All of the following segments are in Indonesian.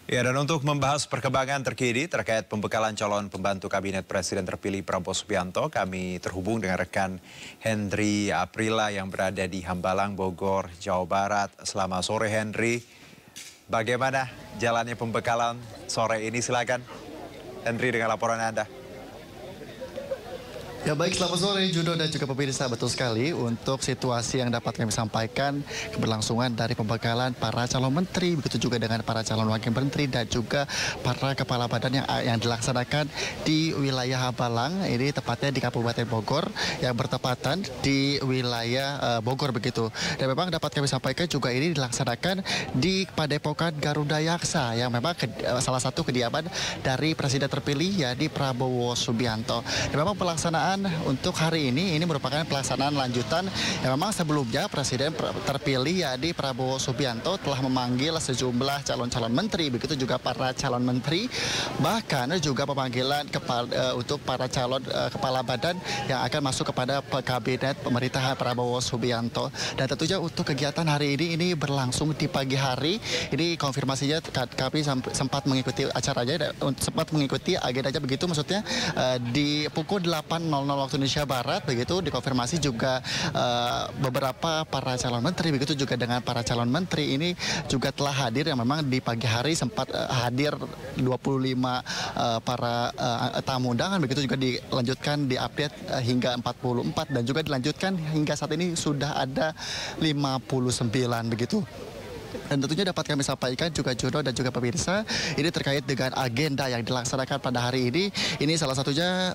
Ya, dan untuk membahas perkembangan terkini terkait pembekalan calon pembantu kabinet Presiden terpilih Prabowo Subianto, kami terhubung dengan rekan Henry Aprila yang berada di Hambalang, Bogor, Jawa Barat. Selamat sore Henry, bagaimana jalannya pembekalan sore ini? Silakan Henry dengan laporan Anda. Ya baik, selamat sore Judo dan juga pemirsa. Betul sekali, untuk situasi yang dapat kami sampaikan, keberlangsungan dari pembekalan para calon menteri, begitu juga dengan para calon wakil menteri dan juga para kepala badan yang dilaksanakan di wilayah Hambalang, ini tepatnya di Kabupaten Bogor yang bertepatan di wilayah Bogor begitu. Dan memang dapat kami sampaikan juga ini dilaksanakan di Padepokan Garuda Yaksa yang memang salah satu kediaman dari Presiden terpilih yakni Prabowo Subianto. Dan memang pelaksanaan untuk hari ini merupakan pelaksanaan lanjutan yang memang sebelumnya Presiden terpilih yakni Prabowo Subianto telah memanggil sejumlah calon-calon menteri, begitu juga para calon menteri, bahkan juga pemanggilan untuk para calon kepala badan yang akan masuk kepada kabinet pemerintahan Prabowo Subianto. Dan tentunya untuk kegiatan hari ini berlangsung di pagi hari. Ini konfirmasinya kami sempat mengikuti acaranya, sempat mengikuti agendanya begitu, maksudnya di pukul 8.00 waktu Indonesia Barat begitu dikonfirmasi juga beberapa para calon menteri, begitu juga dengan para calon menteri ini juga telah hadir, yang memang di pagi hari sempat hadir 25 para tamu undangan, begitu juga dilanjutkan diupdate hingga 44 dan juga dilanjutkan hingga saat ini sudah ada 59 begitu. Dan tentunya dapat kami sampaikan juga Juno dan juga pemirsa, ini terkait dengan agenda yang dilaksanakan pada hari ini. Ini salah satunya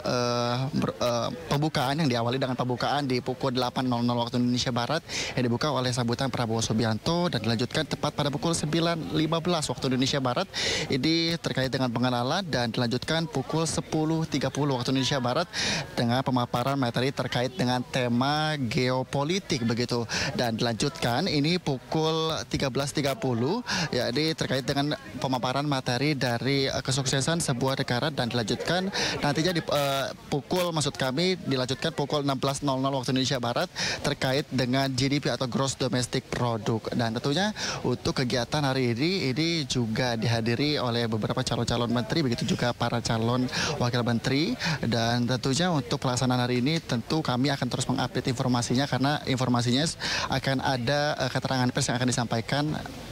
pembukaan yang diawali dengan pembukaan di pukul 8.00 waktu Indonesia Barat yang dibuka oleh sambutan Prabowo Subianto dan dilanjutkan tepat pada pukul 9.15 waktu Indonesia Barat. Ini terkait dengan pengenalan dan dilanjutkan pukul 10.30 waktu Indonesia Barat dengan pemaparan materi terkait dengan tema geopolitik begitu. Dan dilanjutkan ini pukul 13.30 yakni terkait dengan pemaparan materi dari kesuksesan sebuah negara, dan dilanjutkan nantinya dilanjutkan pukul 16.00 waktu Indonesia Barat terkait dengan GDP atau Gross Domestic Product. Dan tentunya untuk kegiatan hari ini juga dihadiri oleh beberapa calon-calon menteri, begitu juga para calon wakil menteri. Dan tentunya untuk pelaksanaan hari ini tentu kami akan terus mengupdate informasinya, karena informasinya akan ada keterangan pers yang akan disampaikan.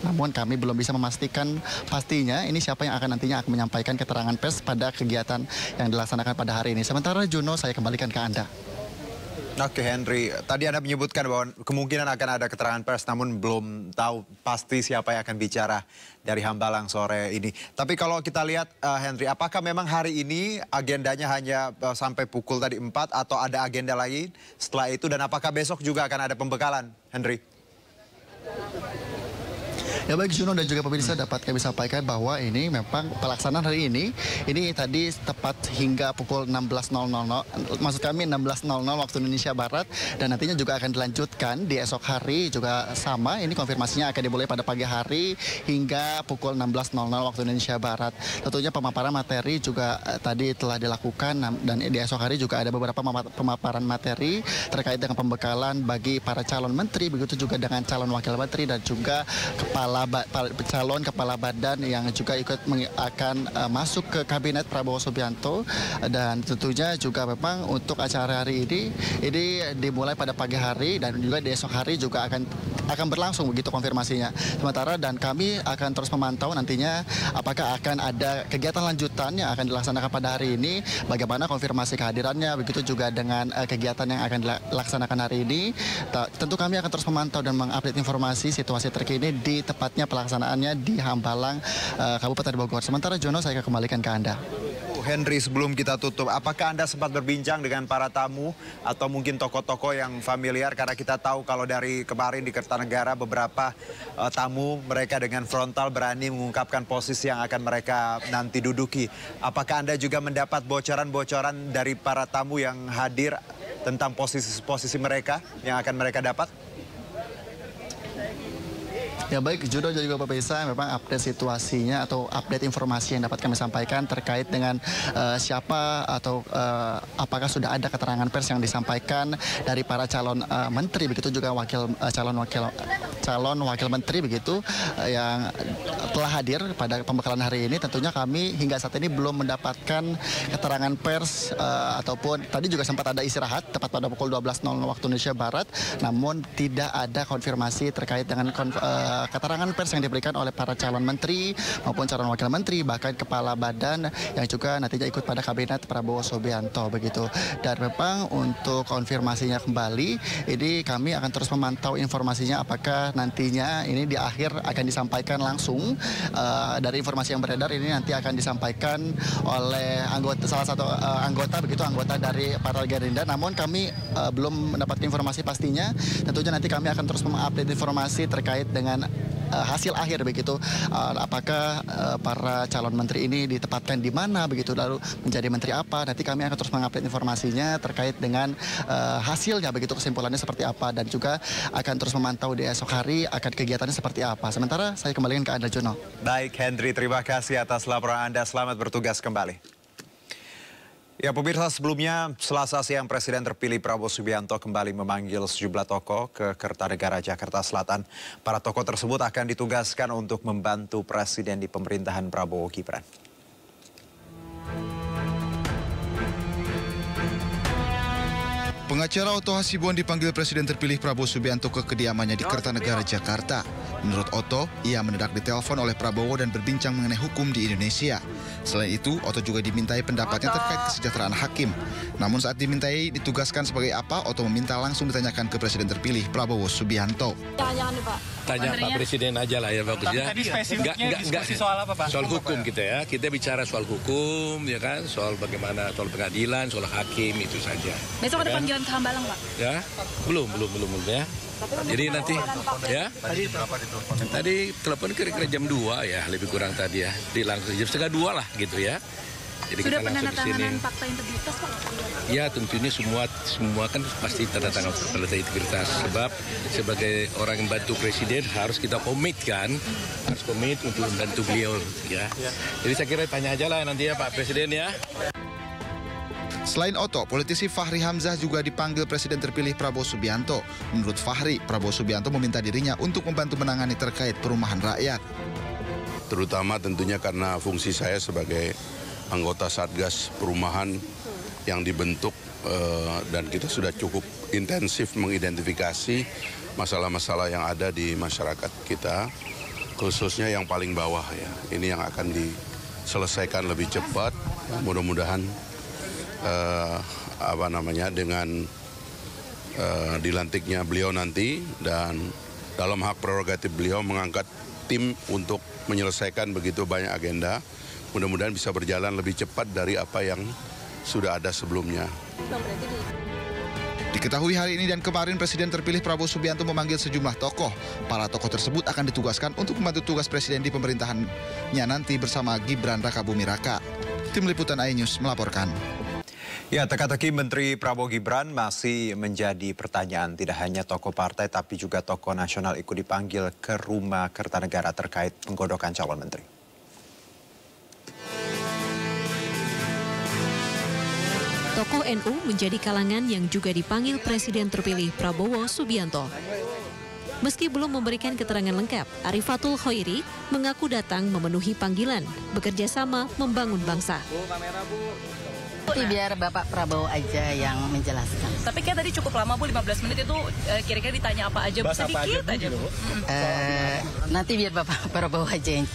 Namun kami belum bisa memastikan pastinya ini siapa yang akan nantinya menyampaikan keterangan pers pada kegiatan yang dilaksanakan pada hari ini. Sementara Juno, saya kembalikan ke Anda. Oke Henry, tadi Anda menyebutkan bahwa kemungkinan akan ada keterangan pers, namun belum tahu pasti siapa yang akan bicara dari Hambalang sore ini. Tapi kalau kita lihat Henry, apakah memang hari ini agendanya hanya sampai pukul tadi 4 atau ada agenda lain setelah itu, dan apakah besok juga akan ada pembekalan, Henry? Ya baik Juno dan juga pemirsa, dapat kami sampaikan bahwa ini memang pelaksanaan hari ini tadi tepat hingga pukul 16.00, maksud kami 16.00 waktu Indonesia Barat, dan nantinya juga akan dilanjutkan di esok hari juga sama. Ini konfirmasinya akan dimulai pada pagi hari hingga pukul 16.00 waktu Indonesia Barat. Tentunya pemaparan materi juga tadi telah dilakukan, dan di esok hari juga ada beberapa pemaparan materi terkait dengan pembekalan bagi para calon menteri, begitu juga dengan calon wakil menteri dan juga calon kepala badan yang juga akan masuk ke kabinet Prabowo Subianto. Dan tentunya juga memang untuk acara hari ini dimulai pada pagi hari, dan juga di esok hari juga akan berlangsung begitu konfirmasinya. Sementara dan kami akan terus memantau nantinya apakah akan ada kegiatan lanjutan yang akan dilaksanakan pada hari ini, bagaimana konfirmasi kehadirannya, begitu juga dengan kegiatan yang akan dilaksanakan hari ini. Tentu kami akan terus memantau dan mengupdate informasi situasi terkini di tepatnya pelaksanaannya di Hambalang, Kabupaten Bogor. Sementara Jono, saya kembalikan ke Anda. Henry, sebelum kita tutup, apakah Anda sempat berbincang dengan para tamu atau mungkin tokoh-tokoh yang familiar? Karena kita tahu kalau dari kemarin di Kertanegara beberapa tamu mereka dengan frontal berani mengungkapkan posisi yang akan mereka nanti duduki. Apakah Anda juga mendapat bocoran-bocoran dari para tamu yang hadir tentang posisi-posisi mereka yang akan mereka dapat? Ya baik, Judo dan juga pemirsa, memang update situasinya atau update informasi yang dapat kami sampaikan terkait dengan siapa atau apakah sudah ada keterangan pers yang disampaikan dari para calon menteri, begitu juga calon calon wakil menteri begitu yang telah hadir pada pembekalan hari ini. Tentunya kami hingga saat ini belum mendapatkan keterangan pers ataupun tadi juga sempat ada istirahat tepat pada pukul 12.00 waktu Indonesia Barat, namun tidak ada konfirmasi terkait dengan keterangan pers yang diberikan oleh para calon menteri maupun calon wakil menteri, bahkan kepala badan yang juga nantinya ikut pada kabinet Prabowo Subianto begitu. Dan memang untuk konfirmasinya kembali, ini kami akan terus memantau informasinya apakah nantinya ini di akhir akan disampaikan langsung. Dari informasi yang beredar ini nanti akan disampaikan oleh salah satu anggota dari Partai Gerindra. Namun kami belum mendapatkan informasi pastinya. Tentunya nanti kami akan terus mengupdate informasi terkait dengan hasil akhir begitu, apakah para calon menteri ini ditempatkan di mana begitu, lalu menjadi menteri apa. Nanti kami akan terus mengupdate informasinya terkait dengan hasilnya begitu, kesimpulannya seperti apa, dan juga akan terus memantau di esok hari akan kegiatannya seperti apa. Sementara saya kembalikan ke Anda, Juno. Baik, Hendri, terima kasih atas laporan Anda. Selamat bertugas kembali. Ya, pemirsa, sebelumnya Selasa siang Presiden terpilih Prabowo Subianto kembali memanggil sejumlah tokoh ke Kertanegara, Jakarta Selatan. Para tokoh tersebut akan ditugaskan untuk membantu Presiden di pemerintahan Prabowo Gibran. Pengacara Otto Hasibuan dipanggil Presiden terpilih Prabowo Subianto ke kediamannya di Kertanegara, Jakarta. Menurut Otto, ia mendadak ditelepon oleh Prabowo dan berbincang mengenai hukum di Indonesia. Selain itu, Otto juga dimintai pendapatnya terkait kesejahteraan hakim. Namun saat dimintai ditugaskan sebagai apa, Otto meminta langsung ditanyakan ke Presiden terpilih Prabowo Subianto. Jangan nih, Pak. Tanya Pak Presiden aja lah ya bagus ya. Tadi spesifiknya diskusi soal apa, Pak? Soal hukum kita ya. Kita bicara soal hukum ya kan, soal bagaimana soal pengadilan, soal hakim itu saja. Besok ada ya, panggilan ke Hambalang, Pak? Ya, belum ya. Jadi nanti ya. Tadi telepon kira-kira jam 2 ya, lebih kurang tadi ya. Di langsung jam 1:30 lah gitu ya. Jadi sudah kita langsung ke sini. penandatanganan fakta integritas, Pak? Ya, tentunya semua kan pasti tanda tangan fakta integritas. Sebab sebagai orang yang bantu Presiden harus kita komit kan, harus komit untuk membantu beliau ya. Jadi saya kira tanya aja lah nanti ya Pak Presiden ya. Selain Otto, politisi Fahri Hamzah juga dipanggil Presiden terpilih Prabowo Subianto. Menurut Fahri, Prabowo Subianto meminta dirinya untuk membantu menangani terkait perumahan rakyat. Terutama tentunya karena fungsi saya sebagai anggota Satgas Perumahan yang dibentuk dan kita sudah cukup intensif mengidentifikasi masalah-masalah yang ada di masyarakat kita, khususnya yang paling bawah ya. Ini yang akan diselesaikan lebih cepat, mudah-mudahan dengan dilantiknya beliau nanti, dan dalam hak prerogatif beliau mengangkat tim untuk menyelesaikan begitu banyak agenda. Mudah-mudahan bisa berjalan lebih cepat dari apa yang sudah ada sebelumnya. Diketahui hari ini dan kemarin Presiden terpilih Prabowo Subianto memanggil sejumlah tokoh. Para tokoh tersebut akan ditugaskan untuk membantu tugas Presiden di pemerintahannya nanti bersama Gibran Rakabuming Raka. Tim Liputan iNews melaporkan. Ya, teka-teki Menteri Prabowo Gibran masih menjadi pertanyaan. Tidak hanya tokoh partai tapi juga tokoh nasional ikut dipanggil ke rumah Kertanegara terkait penggodokan calon menteri. Tokoh NU menjadi kalangan yang juga dipanggil Presiden terpilih Prabowo Subianto. Meski belum memberikan keterangan lengkap, Arifatul Khairi mengaku datang memenuhi panggilan, bekerja sama membangun bangsa. Tapi biar Bapak Prabowo aja yang menjelaskan. Tapi kayak tadi cukup lama, Bu, 15 menit itu kira-kira ditanya apa aja, Bu? Sedikit aja, Bu. Nanti biar Bapak Prabowo aja yang...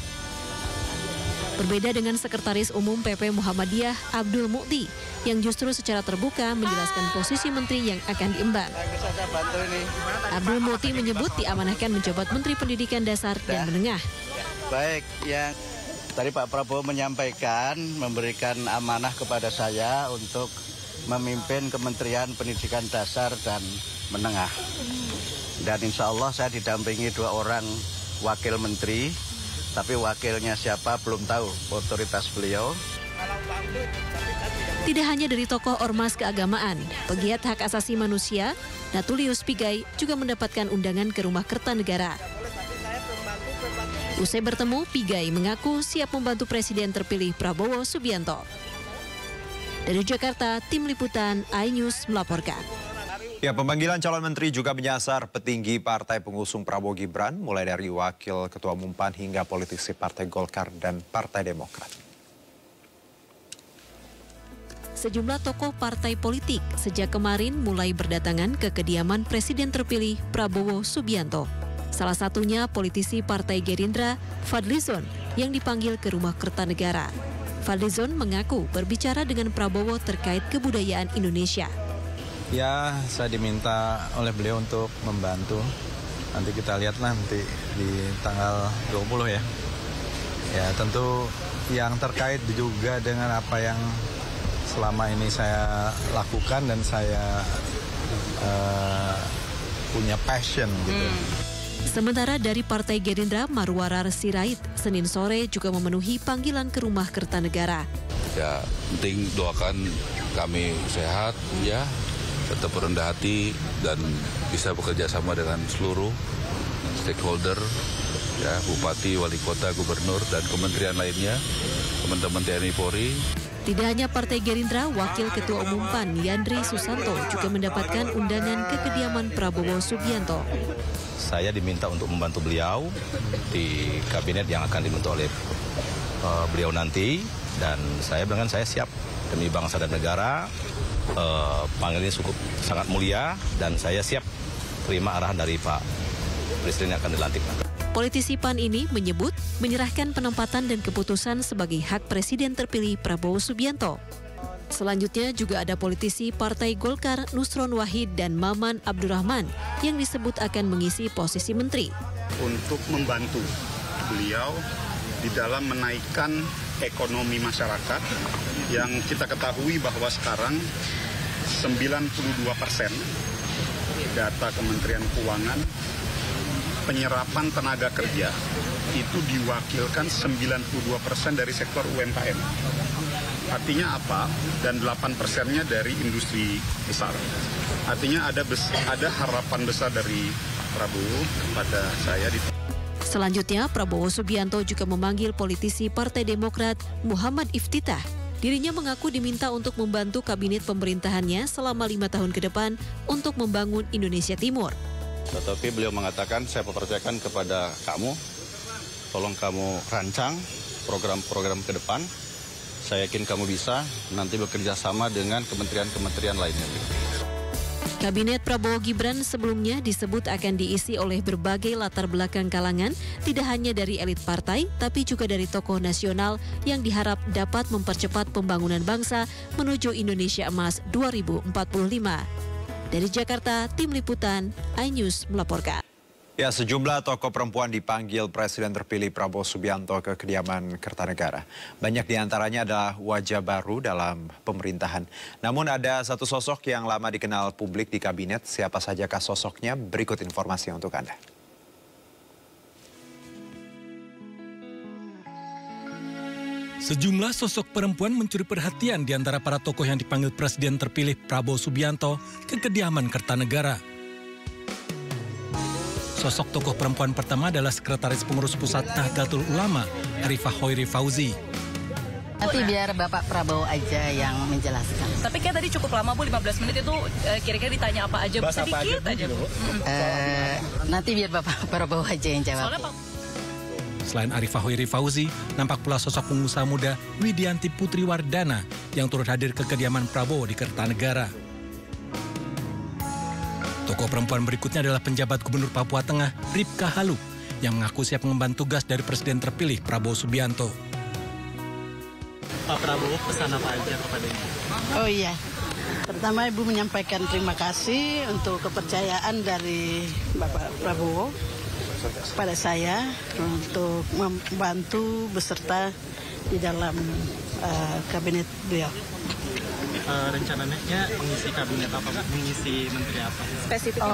Berbeda dengan Sekretaris Umum PP Muhammadiyah Abdul Mukti yang justru secara terbuka menjelaskan posisi menteri yang akan diemban. Abdul Mukti menyebut diamanahkan menjabat Menteri Pendidikan Dasar dan Menengah. Baik, yang tadi Pak Prabowo menyampaikan memberikan amanah kepada saya untuk memimpin Kementerian Pendidikan Dasar dan Menengah. Dan insya Allah saya didampingi 2 orang wakil menteri. Tapi wakilnya siapa belum tahu, otoritas beliau. Tidak hanya dari tokoh ormas keagamaan, pegiat hak asasi manusia, Natulius Pigai juga mendapatkan undangan ke rumah Kertanegara. Usai bertemu, Pigai mengaku siap membantu Presiden terpilih Prabowo Subianto. Dari Jakarta, Tim Liputan iNews melaporkan. Ya, pemanggilan calon menteri juga menyasar petinggi partai pengusung Prabowo Gibran, mulai dari wakil ketua umum PAN hingga politisi Partai Golkar dan Partai Demokrat. Sejumlah tokoh partai politik sejak kemarin mulai berdatangan ke kediaman Presiden terpilih Prabowo Subianto. Salah satunya politisi Partai Gerindra, Fadlizon, yang dipanggil ke Rumah Kertanegara. Fadlizon mengaku berbicara dengan Prabowo terkait kebudayaan Indonesia. Ya, saya diminta oleh beliau untuk membantu. Nanti kita lihatlah nanti di tanggal 20 ya. Ya, tentu yang terkait juga dengan apa yang selama ini saya lakukan dan saya punya passion gitu. Sementara dari Partai Gerindra, Marwarar Sirait, Senin sore juga memenuhi panggilan ke Rumah Kertanegara. Ya, penting doakan kami sehat, ya, tetap rendah hati dan bisa bekerja sama dengan seluruh stakeholder, ya, bupati, wali kota, gubernur, dan kementerian lainnya, teman-teman TNI Polri. Tidak hanya Partai Gerindra, Wakil Ketua Umum PAN Yandri Susanto juga mendapatkan undangan ke kediaman Prabowo Subianto. Saya diminta untuk membantu beliau di kabinet yang akan dibentuk oleh beliau nanti, dan saya bilang saya siap demi bangsa dan negara. Panggilannya cukup sangat mulia dan saya siap terima arahan dari Pak Presiden yang akan dilantik. Politisi PAN ini menyebut menyerahkan penempatan dan keputusan sebagai hak Presiden terpilih Prabowo Subianto. Selanjutnya juga ada politisi Partai Golkar Nusron Wahid dan Maman Abdurrahman yang disebut akan mengisi posisi menteri. Untuk membantu beliau di dalam menaikkan ekonomi masyarakat yang kita ketahui bahwa sekarang 92% data Kementerian Keuangan penyerapan tenaga kerja itu diwakilkan 92% dari sektor UMKM. Artinya apa? Dan 8%-nya dari industri besar. Artinya ada harapan besar dari Prabowo kepada saya. Selanjutnya, Prabowo Subianto juga memanggil politisi Partai Demokrat Muhammad Iftitah. Dirinya mengaku diminta untuk membantu kabinet pemerintahannya selama 5 tahun ke depan untuk membangun Indonesia Timur. Tetapi beliau mengatakan, saya percayakan kepada kamu, tolong kamu rancang program-program ke depan. Saya yakin kamu bisa nanti bekerja sama dengan kementerian-kementerian lainnya. Kabinet Prabowo Gibran sebelumnya disebut akan diisi oleh berbagai latar belakang kalangan, tidak hanya dari elit partai, tapi juga dari tokoh nasional yang diharap dapat mempercepat pembangunan bangsa menuju Indonesia Emas 2045. Dari Jakarta, Tim Liputan, iNews melaporkan. Ya, sejumlah tokoh perempuan dipanggil Presiden terpilih Prabowo Subianto ke kediaman Kertanegara. Banyak diantaranya adalah wajah baru dalam pemerintahan. Namun ada satu sosok yang lama dikenal publik di kabinet. Siapa sajakah sosoknya? Berikut informasi untuk Anda. Sejumlah sosok perempuan mencuri perhatian di antara para tokoh yang dipanggil Presiden terpilih Prabowo Subianto ke kediaman Kertanegara. Sosok tokoh perempuan pertama adalah Sekretaris Pengurus Pusat Nahdlatul Ulama, Arifah Hoiri Fauzi. Nanti biar Bapak Prabowo aja yang menjelaskan. Tapi kayak tadi cukup lama Bu, 15 menit itu kira-kira ditanya apa aja, sedikit aja Bu. Nanti biar Bapak Prabowo aja yang jawab. Selain Arifah Hoiri Fauzi, nampak pula sosok pengusaha muda Widianti Putri Wardana yang turut hadir ke kediaman Prabowo di Kertanegara. Tokoh perempuan berikutnya adalah penjabat Gubernur Papua Tengah, Ripka Haluk, yang mengaku siap mengemban tugas dari Presiden terpilih Prabowo Subianto. Pak Prabowo pesan apa aja kepada Ibu? Oh iya, pertama Ibu menyampaikan terima kasih untuk kepercayaan dari Bapak Prabowo kepada saya untuk membantu beserta di dalam kabinet beliau. Rencananya mengisi kabinet apa, mengisi menteri apa? Spesifik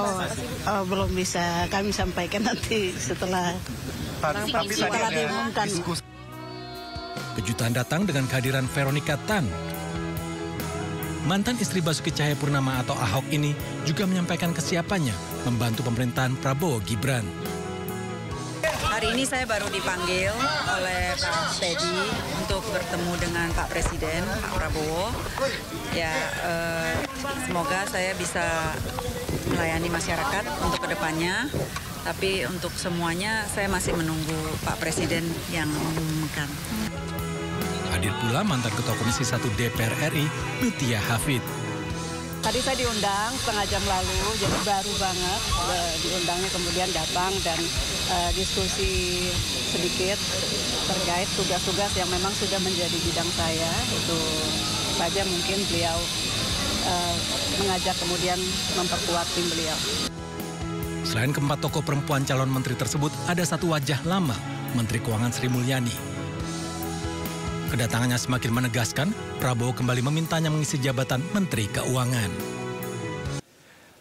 belum bisa kami sampaikan nanti setelah diumumkan. Kejutan datang dengan kehadiran Veronica Tan. Mantan istri Basuki Cahayapurnama atau Ahok ini juga menyampaikan kesiapannya membantu pemerintahan Prabowo Gibran. Hari ini saya baru dipanggil oleh Pak Teddy untuk bertemu dengan Pak Presiden, Pak Prabowo. Ya, semoga saya bisa melayani masyarakat untuk kedepannya. Tapi untuk semuanya saya masih menunggu Pak Presiden yang mengumumkan. Hadir pula mantan Ketua Komisi 1 DPR RI, Lutia Hafid. Tadi saya diundang setengah jam lalu, jadi baru banget diundangnya, kemudian datang dan diskusi sedikit terkait tugas-tugas yang memang sudah menjadi bidang saya. Itu saja mungkin beliau mengajak kemudian memperkuat tim beliau. Selain keempat tokoh perempuan calon menteri tersebut, ada satu wajah lama, Menteri Keuangan Sri Mulyani. Kedatangannya semakin menegaskan Prabowo kembali memintanya mengisi jabatan Menteri Keuangan.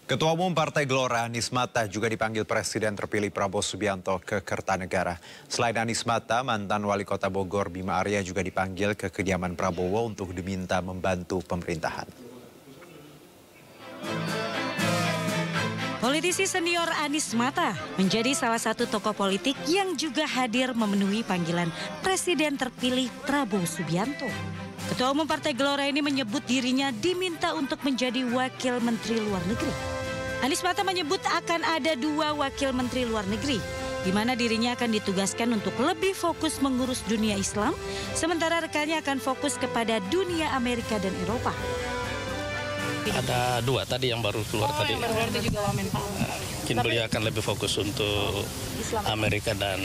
Ketua Umum Partai Gelora Anies Mata juga dipanggil Presiden terpilih Prabowo Subianto ke Kertanegara. Selain Anies Mata, mantan Wali Kota Bogor Bima Arya juga dipanggil ke kediaman Prabowo untuk diminta membantu pemerintahan. Politisi senior Anies Mata menjadi salah satu tokoh politik yang juga hadir memenuhi panggilan Presiden terpilih Prabowo Subianto. Ketua Umum Partai Gelora ini menyebut dirinya diminta untuk menjadi Wakil Menteri Luar Negeri. Anies Mata menyebut akan ada 2 Wakil Menteri Luar Negeri, di mana dirinya akan ditugaskan untuk lebih fokus mengurus dunia Islam, sementara rekannya akan fokus kepada dunia Amerika dan Eropa. Ada 2 tadi yang baru keluar tadi. Yang baru keluar itu juga wamen Pak. Mungkin beliau akan lebih fokus untuk Islam. Amerika dan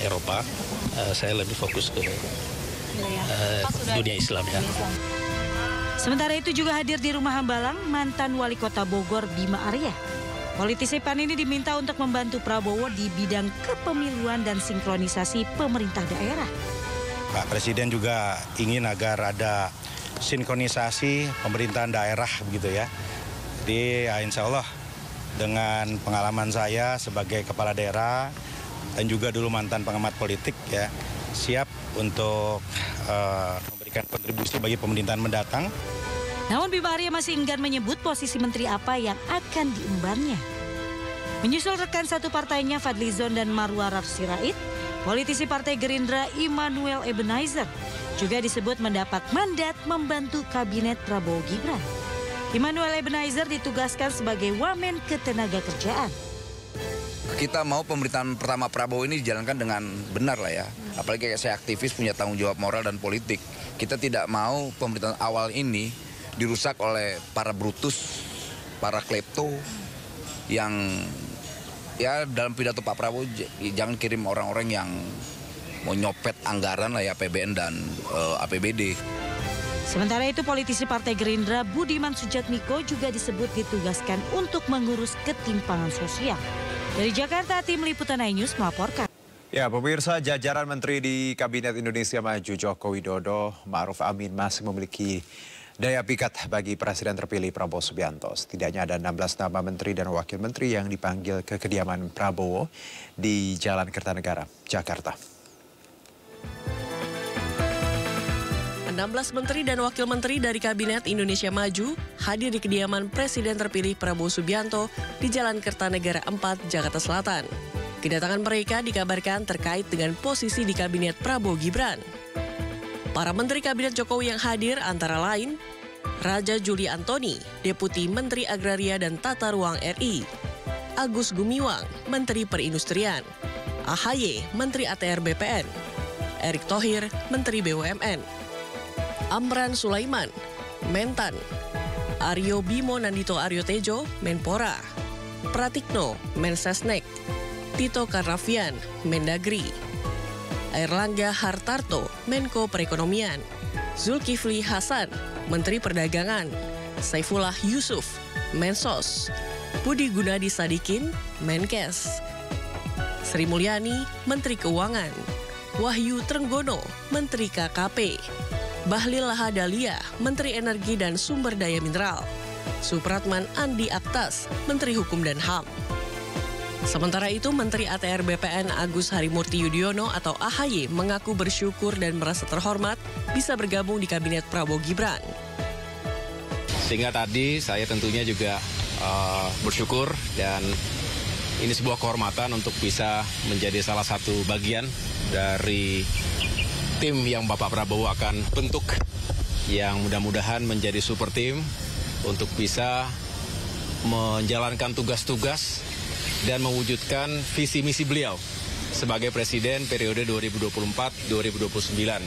Eropa. Saya lebih fokus ke dunia Islam ya. Sementara itu juga hadir di Rumah Hambalang mantan Wali Kota Bogor Bima Arya. Politisi PAN ini diminta untuk membantu Prabowo di bidang kepemiluan dan sinkronisasi pemerintah daerah. Pak Presiden juga ingin agar ada sinkronisasi pemerintahan daerah begitu ya. Jadi ya insya Allah dengan pengalaman saya sebagai kepala daerah dan juga dulu mantan pengamat politik ya, siap untuk memberikan kontribusi bagi pemerintahan mendatang. Namun Bima Arya masih enggan menyebut posisi menteri apa yang akan diembannya. Menyusul rekan satu partainya Fadlizon dan Marwarar Sirait, politisi Partai Gerindra Immanuel Ebenezer juga disebut mendapat mandat membantu kabinet Prabowo Gibran. Immanuel Ebenezer ditugaskan sebagai Wamen Ketenagakerjaan. Kita mau pemerintahan pertama Prabowo ini dijalankan dengan benar lah ya. Apalagi kayak saya aktivis punya tanggung jawab moral dan politik. Kita tidak mau pemerintahan awal ini dirusak oleh para brutus, para klepto yang ya dalam pidato Pak Prabowo jangan kirim orang-orang yang mau nyopet anggaran lah ya APBN dan APBD. Sementara itu politisi Partai Gerindra Budiman Sujatmiko juga disebut ditugaskan untuk mengurus ketimpangan sosial. Dari Jakarta, tim Liputan iNews melaporkan. Ya, pemirsa, jajaran menteri di Kabinet Indonesia Maju Joko Widodo, Ma'ruf Amin masih memiliki daya pikat bagi Presiden terpilih Prabowo Subianto. Setidaknya ada 16 nama menteri dan wakil menteri yang dipanggil ke kediaman Prabowo di Jalan Kertanegara, Jakarta. 16 menteri dan wakil menteri dari Kabinet Indonesia Maju hadir di kediaman Presiden terpilih Prabowo Subianto di Jalan Kertanegara 4, Jakarta Selatan. Kedatangan mereka dikabarkan terkait dengan posisi di Kabinet Prabowo Gibran. Para menteri Kabinet Jokowi yang hadir antara lain Raja Juli Antoni, Deputi Menteri Agraria dan Tata Ruang RI, Agus Gumiwang, Menteri Perindustrian, AHY, Menteri ATR BPN, Erick Thohir, Menteri BUMN, Amran Sulaiman, Mentan, Aryo Bimo Nandito Aryo Tejo, Menpora, Pratikno, Mensesnek, Tito Karnavian, Mendagri, Airlangga Hartarto, Menko Perekonomian, Zulkifli Hasan, Menteri Perdagangan, Saifullah Yusuf, Mensos, Budi Gunadi Sadikin, Menkes, Sri Mulyani, Menteri Keuangan, Wahyu Trenggono, Menteri KKP, Bahlil Lahadalia, Menteri Energi dan Sumber Daya Mineral, Supratman Andi Aktas, Menteri Hukum dan HAM. Sementara itu, Menteri ATR BPN Agus Harimurti Yudhoyono atau AHY mengaku bersyukur dan merasa terhormat bisa bergabung di Kabinet Prabowo Gibran. Sehingga tadi saya tentunya juga bersyukur dan ini sebuah kehormatan untuk bisa menjadi salah satu bagian dari tim yang Bapak Prabowo akan bentuk, yang mudah-mudahan menjadi super tim untuk bisa menjalankan tugas-tugas dan mewujudkan visi misi beliau sebagai Presiden periode 2024-2029.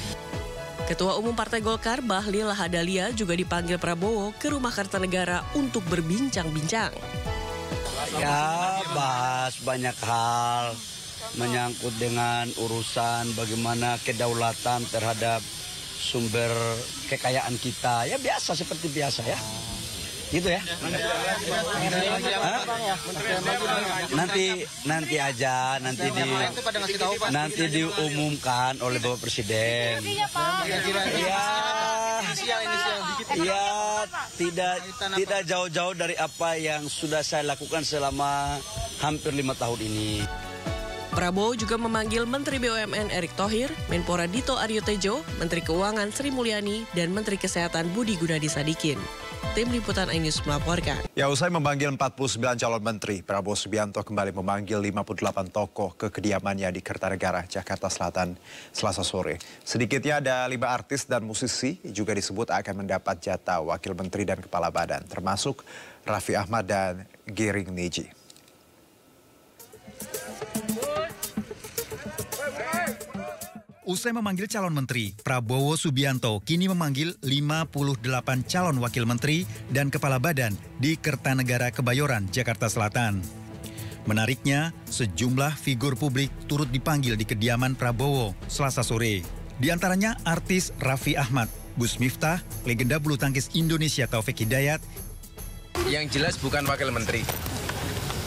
Ketua Umum Partai Golkar Bahlil Lahadalia juga dipanggil Prabowo ke Rumah Kertanegara untuk berbincang-bincang. Ya, bahas banyak hal menyangkut dengan urusan bagaimana kedaulatan terhadap sumber kekayaan kita. Ya biasa, seperti biasa ya. Gitu ya. Nanti aja, nanti diumumkan oleh Bapak Presiden. Ya, tidak jauh-jauh dari apa yang sudah saya lakukan selama hampir 5 tahun ini. Prabowo juga memanggil Menteri BUMN Erick Thohir, Menpora Dito Aryo Tejo, Menteri Keuangan Sri Mulyani, dan Menteri Kesehatan Budi Gunadi Sadikin. Tim Liputan iNews melaporkan. Ya, usai memanggil 49 calon menteri, Prabowo Subianto kembali memanggil 58 tokoh ke kediamannya di Kertanegara, Jakarta Selatan, Selasa sore. Sedikitnya ada 5 artis dan musisi juga disebut akan mendapat jatah wakil menteri dan kepala badan, termasuk Raffi Ahmad dan Giring Niji. Usai memanggil calon menteri, Prabowo Subianto kini memanggil 58 calon wakil menteri dan kepala badan di Kertanegara Kebayoran, Jakarta Selatan. Menariknya, sejumlah figur publik turut dipanggil di kediaman Prabowo Selasa sore. Di antaranya artis Raffi Ahmad, Gus Miftah, legenda bulu tangkis Indonesia Taufik Hidayat. Yang jelas bukan wakil menteri.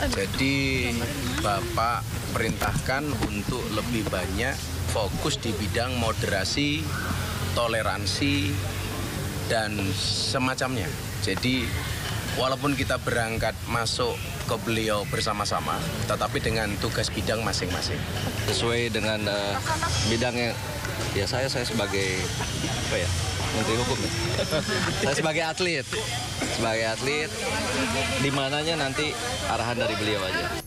Jadi Bapak perintahkan untuk lebih banyak fokus di bidang moderasi, toleransi, dan semacamnya. Jadi walaupun kita berangkat masuk ke beliau bersama-sama, tetapi dengan tugas bidang masing-masing. Sesuai dengan bidangnya, ya saya sebagai Menteri Hukum ya. Saya sebagai atlet, di mananya nanti arahan dari beliau aja.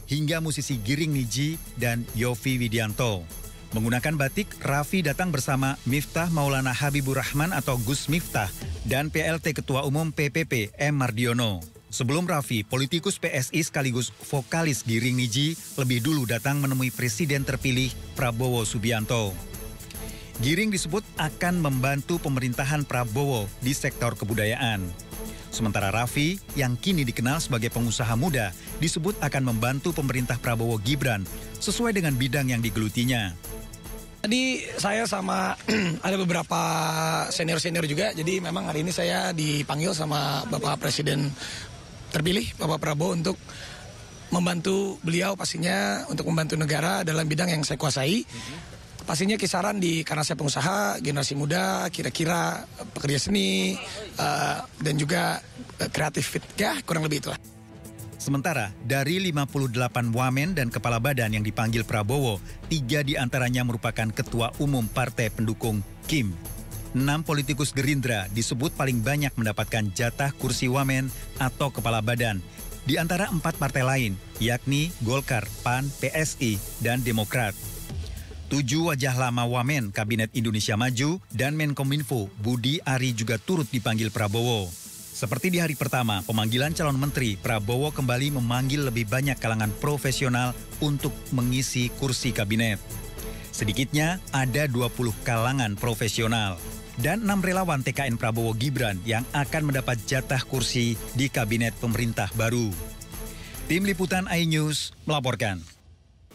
Hingga musisi Giring Niji dan Yovie Widianto. Menggunakan batik, Raffi datang bersama Miftah Maulana Habibur Rahman atau Gus Miftah dan PLT Ketua Umum PPP M. Mardiono. Sebelum Raffi, politikus PSI sekaligus vokalis Giring Niji lebih dulu datang menemui Presiden terpilih Prabowo Subianto. Giring disebut akan membantu pemerintahan Prabowo di sektor kebudayaan. Sementara Raffi, yang kini dikenal sebagai pengusaha muda, disebut akan membantu pemerintah Prabowo Gibran sesuai dengan bidang yang digelutinya. Tadi saya sama ada beberapa senior-senior juga, jadi memang hari ini saya dipanggil sama Bapak Presiden terpilih, Bapak Prabowo, untuk membantu beliau pastinya untuk membantu negara dalam bidang yang saya kuasai. Pastinya kisaran karena saya pengusaha, generasi muda, kira-kira pekerja seni, dan juga kreatif, ya kurang lebih itulah. Sementara dari 58 wamen dan kepala badan yang dipanggil Prabowo, 3 diantaranya merupakan ketua umum partai pendukung Kim. 6 politikus Gerindra disebut paling banyak mendapatkan jatah kursi wamen atau kepala badan. Di antara 4 partai lain, yakni Golkar, PAN, PSI, dan Demokrat. 7 wajah lama wamen Kabinet Indonesia Maju dan Menkominfo Budi Ari juga turut dipanggil Prabowo. Seperti di hari pertama pemanggilan calon menteri, Prabowo kembali memanggil lebih banyak kalangan profesional untuk mengisi kursi kabinet. Sedikitnya ada 20 kalangan profesional dan 6 relawan TKN Prabowo Gibran yang akan mendapat jatah kursi di kabinet pemerintah baru. Tim Liputan iNews melaporkan.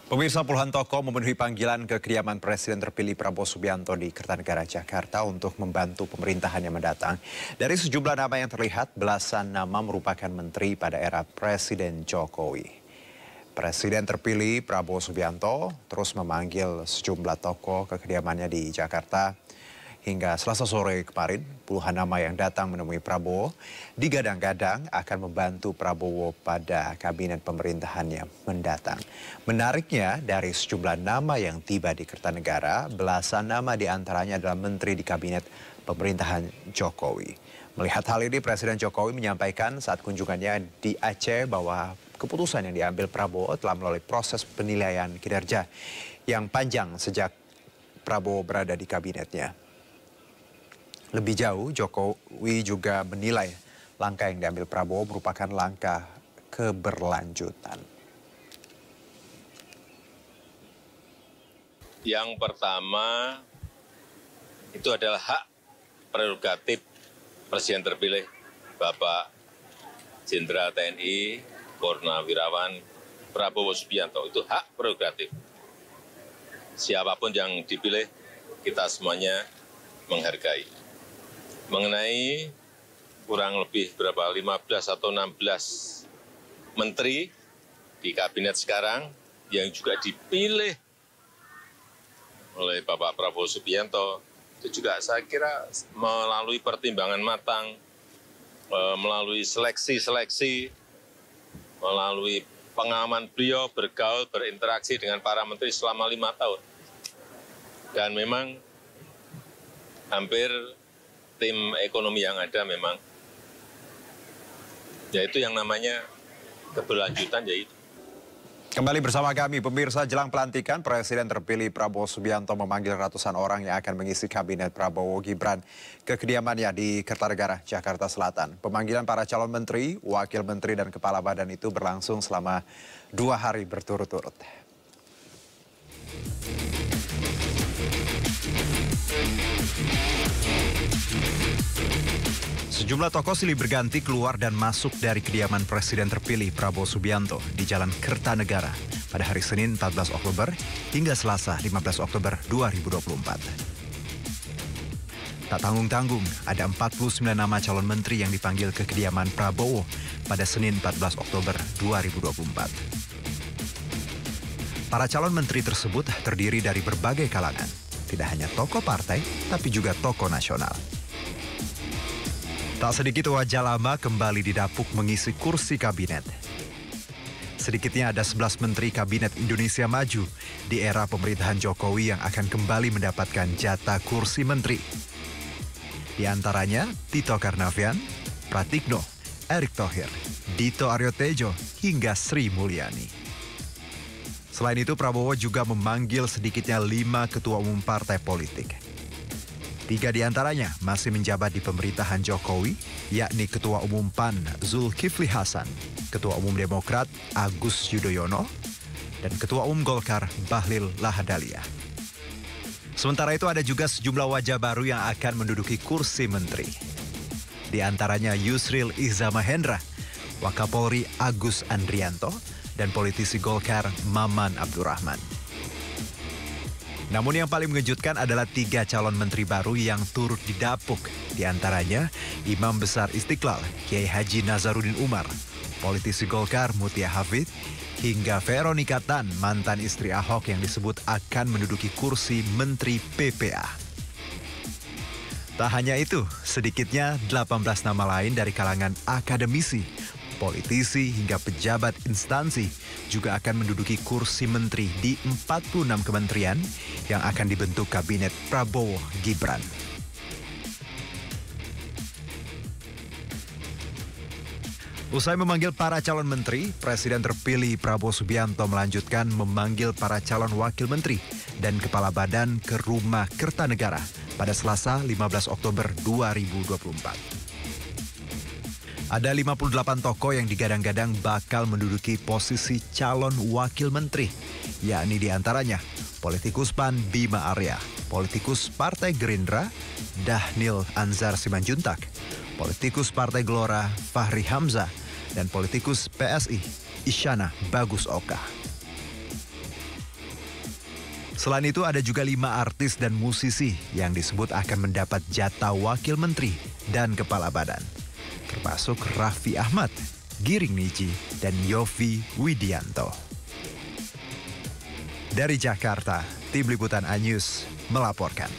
Pemirsa, puluhan tokoh memenuhi panggilan ke kediaman Presiden terpilih Prabowo Subianto di Kertanegara, Jakarta untuk membantu pemerintahannya mendatang. Dari sejumlah nama yang terlihat, belasan nama merupakan menteri pada era Presiden Jokowi. Presiden terpilih Prabowo Subianto terus memanggil sejumlah tokoh ke kediamannya di Jakarta. Hingga Selasa sore kemarin, puluhan nama yang datang menemui Prabowo digadang-gadang akan membantu Prabowo pada kabinet pemerintahannya mendatang. Menariknya, dari sejumlah nama yang tiba di Kertanegara, belasan nama diantaranya adalah menteri di kabinet pemerintahan Jokowi. Melihat hal ini, Presiden Jokowi menyampaikan saat kunjungannya di Aceh bahwa keputusan yang diambil Prabowo telah melalui proses penilaian kinerja yang panjang sejak Prabowo berada di kabinetnya. Lebih jauh, Jokowi juga menilai langkah yang diambil Prabowo merupakan langkah keberlanjutan. Yang pertama, itu adalah hak prerogatif Presiden terpilih Bapak Jenderal TNI Purnawirawan Prabowo Subianto. Itu hak prerogatif. Siapapun yang dipilih, kita semuanya menghargai. Mengenai kurang lebih 15 atau 16 menteri di kabinet sekarang yang juga dipilih oleh Bapak Prabowo Subianto, itu juga saya kira melalui pertimbangan matang, melalui seleksi-seleksi, melalui pengalaman beliau bergaul, berinteraksi dengan para menteri selama 5 tahun. Dan memang hampir tim ekonomi yang ada memang, yaitu yang namanya keberlanjutan yaitu. Kembali bersama kami, pemirsa. Jelang pelantikan, Presiden terpilih Prabowo Subianto memanggil ratusan orang yang akan mengisi kabinet Prabowo Gibran ke kediamannya di Kertanegara, Jakarta Selatan. Pemanggilan para calon menteri, wakil menteri, dan kepala badan itu berlangsung selama 2 hari berturut-turut. Sejumlah tokoh silih berganti keluar dan masuk dari kediaman Presiden terpilih Prabowo Subianto di Jalan Kertanegara pada hari Senin 14 Oktober hingga Selasa 15 Oktober 2024. Tak tanggung-tanggung, ada 49 nama calon menteri yang dipanggil ke kediaman Prabowo pada Senin 14 Oktober 2024. Para calon menteri tersebut terdiri dari berbagai kalangan, tidak hanya tokoh partai, tapi juga tokoh nasional. Tak sedikit wajah lama kembali didapuk mengisi kursi kabinet. Sedikitnya ada 11 menteri kabinet Indonesia Maju di era pemerintahan Jokowi yang akan kembali mendapatkan jatah kursi menteri. Di antaranya Tito Karnavian, Pratikno, Erick Thohir, Dito Aryo Tejo, hingga Sri Mulyani. Selain itu, Prabowo juga memanggil sedikitnya 5 ketua umum partai politik. 3 di antaranya masih menjabat di pemerintahan Jokowi, yakni Ketua Umum PAN Zulkifli Hasan, Ketua Umum Demokrat Agus Yudhoyono, dan Ketua Umum Golkar Bahlil Lahadalia. Sementara itu ada juga sejumlah wajah baru yang akan menduduki kursi menteri. Di antaranya Yusril Iza Mahendra, Wakapolri Agus Andrianto, dan politisi Golkar Maman Abdurrahman. Namun yang paling mengejutkan adalah 3 calon menteri baru yang turut didapuk. Di antaranya Imam Besar Istiqlal, Kiai Haji Nazaruddin Umar, politisi Golkar Mutia Hafid, hingga Veronica Tan, mantan istri Ahok yang disebut akan menduduki kursi Menteri PPA. Tak hanya itu, sedikitnya 18 nama lain dari kalangan akademisi, politisi, hingga pejabat instansi juga akan menduduki kursi menteri di 46 kementerian yang akan dibentuk kabinet Prabowo Gibran. Usai memanggil para calon menteri, Presiden terpilih Prabowo Subianto melanjutkan memanggil para calon wakil menteri dan kepala badan ke Rumah Kertanegara pada Selasa 15 Oktober 2024. Ada 58 tokoh yang digadang-gadang bakal menduduki posisi calon wakil menteri, yakni diantaranya politikus PAN Bima Arya, politikus Partai Gerindra Dhanil Anzar Simanjuntak, politikus Partai Gelora Fahri Hamzah, dan politikus PSI Isyana Bagus Oka. Selain itu ada juga 5 artis dan musisi yang disebut akan mendapat jatah wakil menteri dan kepala badan, termasuk Raffi Ahmad, Giring Niji, dan Yovie Widianto. Dari Jakarta, Tim Liputan Anyus melaporkan.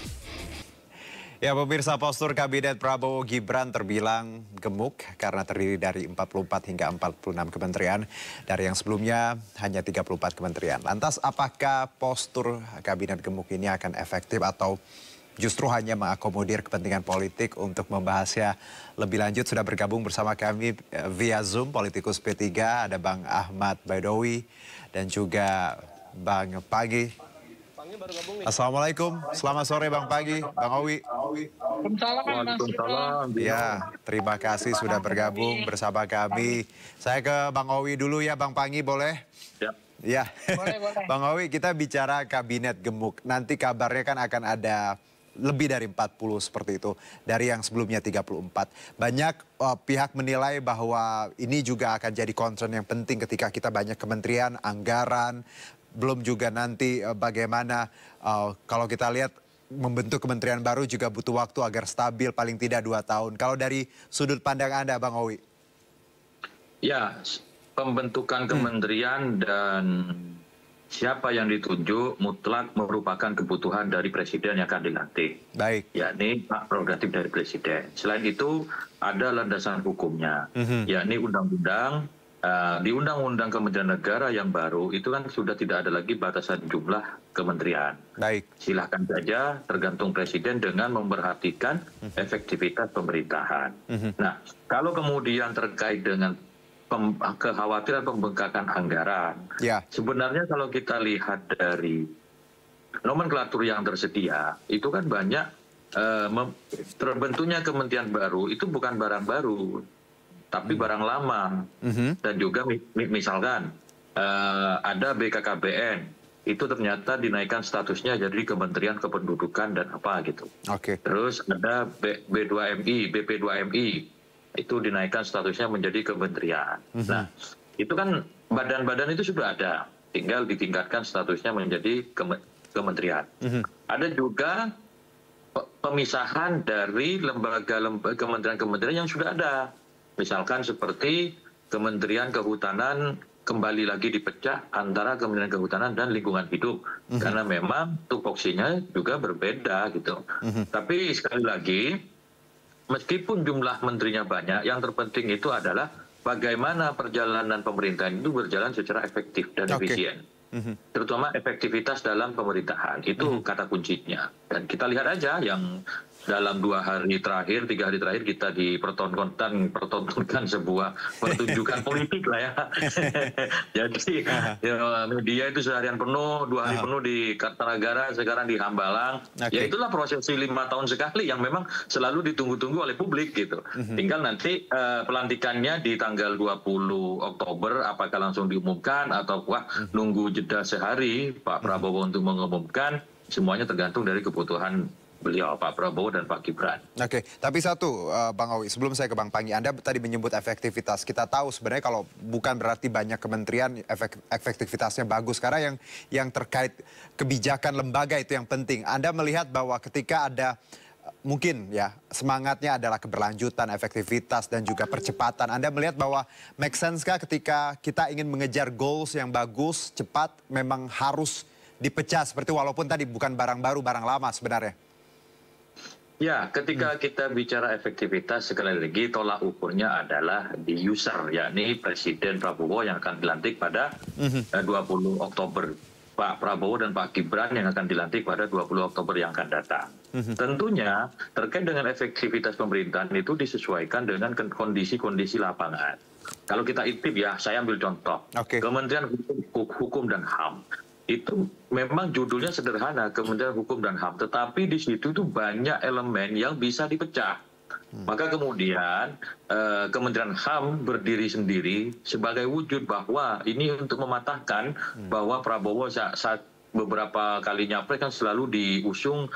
Ya pemirsa, postur kabinet Prabowo Gibran terbilang gemuk karena terdiri dari 44 hingga 46 kementerian dari yang sebelumnya hanya 34 kementerian. Lantas apakah postur kabinet gemuk ini akan efektif atau justru hanya mengakomodir kepentingan politik. Untuk membahasnya lebih lanjut sudah bergabung bersama kami via Zoom politikus P3, ada Bang Ahmad Baidowi dan juga Bang Pagi. Assalamualaikum, selamat sore Bang Pagi, Bang Owi. Waalaikumsalam. Ya, terima kasih sudah bergabung bersama kami. Saya ke Bang Owi dulu ya, Bang Pagi boleh? Ya, boleh. Bang Owi, kita bicara kabinet gemuk. Nanti kabarnya kan akan ada lebih dari 40 seperti itu. Dari yang sebelumnya 34. Banyak pihak menilai bahwa ini juga akan jadi concern yang penting ketika kita banyak kementerian, anggaran. Belum juga nanti bagaimana kalau kita lihat membentuk kementerian baru juga butuh waktu agar stabil paling tidak 2 tahun. Kalau dari sudut pandang Anda, Bang Owi? Ya, pembentukan kementerian dan siapa yang ditunjuk mutlak merupakan kebutuhan dari presiden yang akan dilantik. Baik. Yakni hak prerogatif dari presiden. Selain itu ada landasan hukumnya, yakni undang-undang. Di Undang-Undang Kementerian Negara yang baru itu kan sudah tidak ada lagi batasan jumlah kementerian. Baik. Silahkan saja tergantung presiden dengan memperhatikan efektivitas pemerintahan. Nah, kalau kemudian terkait dengan kekhawatiran pembengkakan anggaran, sebenarnya kalau kita lihat dari nomenklatur yang tersedia, itu kan banyak terbentuknya kementerian baru itu bukan barang baru, tapi barang lama. Dan juga misalkan ada BKKBN, itu ternyata dinaikkan statusnya jadi Kementerian Kependudukan dan apa gitu. Terus ada B2MI, BP2MI, itu dinaikkan statusnya menjadi kementerian. Nah, itu kan badan-badan itu sudah ada, tinggal ditingkatkan statusnya menjadi kementerian. Ada juga pemisahan dari lembaga-lembaga kementerian-kementerian yang sudah ada. Misalkan seperti Kementerian Kehutanan kembali lagi dipecah antara Kementerian Kehutanan dan Lingkungan Hidup. Karena memang tupoksinya juga berbeda gitu. Tapi sekali lagi, meskipun jumlah menterinya banyak, yang terpenting itu adalah bagaimana perjalanan pemerintahan itu berjalan secara efektif dan efisien. Terutama efektivitas dalam pemerintahan, itu kata kuncinya. Dan kita lihat aja yang dalam 2 hari terakhir, 3 hari terakhir kita dipertontonkan sebuah pertunjukan politik lah ya. Jadi ya, media itu seharian penuh, 2 hari penuh di Kartanegara, sekarang di Hambalang. Ya itulah prosesi 5 tahun sekali yang memang selalu ditunggu-tunggu oleh publik gitu. Tinggal nanti pelantikannya di tanggal 20 Oktober, apakah langsung diumumkan atau nunggu jeda sehari Pak Prabowo untuk mengumumkan, semuanya tergantung dari kebutuhan beliau, Pak Prabowo dan Pak Gibran. Oke, tapi satu Bang Owi, sebelum saya ke Bang Panggi, Anda tadi menyebut efektivitas. Kita tahu sebenarnya kalau bukan berarti banyak kementerian efektivitasnya bagus, karena yang terkait kebijakan lembaga itu yang penting. Anda melihat bahwa ketika ada mungkin ya semangatnya adalah keberlanjutan, efektivitas dan juga percepatan. Anda melihat bahwa make sense kah ketika kita ingin mengejar goals yang bagus, cepat, memang harus dipecah seperti walaupun tadi bukan barang baru, barang lama sebenarnya? Ya, ketika kita bicara efektivitas, sekali lagi tolak ukurnya adalah di user, yakni Presiden Prabowo yang akan dilantik pada 20 Oktober. Pak Prabowo dan Pak Gibran yang akan dilantik pada 20 Oktober yang akan datang. Tentunya terkait dengan efektivitas pemerintahan itu disesuaikan dengan kondisi-kondisi lapangan. Kalau kita intip ya, saya ambil contoh. Kementerian Hukum dan HAM. Itu memang judulnya sederhana, Kementerian Hukum dan HAM, tetapi di situ tuh banyak elemen yang bisa dipecah. Maka kemudian Kementerian HAM berdiri sendiri sebagai wujud bahwa ini untuk mematahkan bahwa Prabowo saat beberapa kali nyapres kan selalu diusung,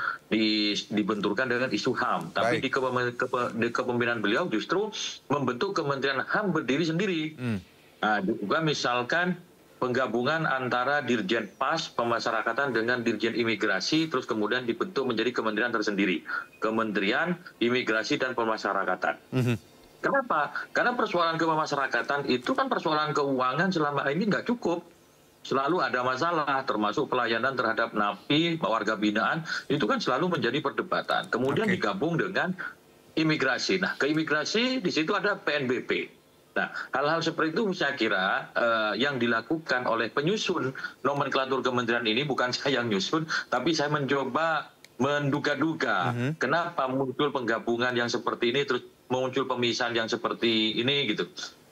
dibenturkan dengan isu HAM. Tapi di kepemimpinan beliau justru membentuk Kementerian HAM berdiri sendiri. Nah, juga misalkan penggabungan antara Dirjen PAS Pemasyarakatan dengan Dirjen Imigrasi, terus kemudian dibentuk menjadi kementerian tersendiri, Kementerian Imigrasi dan Pemasyarakatan. Kenapa? Karena persoalan kemasyarakatan itu kan persoalan keuangan selama ini nggak cukup. Selalu ada masalah, termasuk pelayanan terhadap napi, warga binaan, itu kan selalu menjadi perdebatan. Kemudian digabung dengan imigrasi. Nah, ke imigrasi di situ ada PNBP. Nah, hal-hal seperti itu saya kira yang dilakukan oleh penyusun nomenklatur kementerian ini, bukan saya yang nyusun, tapi saya mencoba menduga-duga kenapa muncul penggabungan yang seperti ini, terus muncul pemisahan yang seperti ini gitu.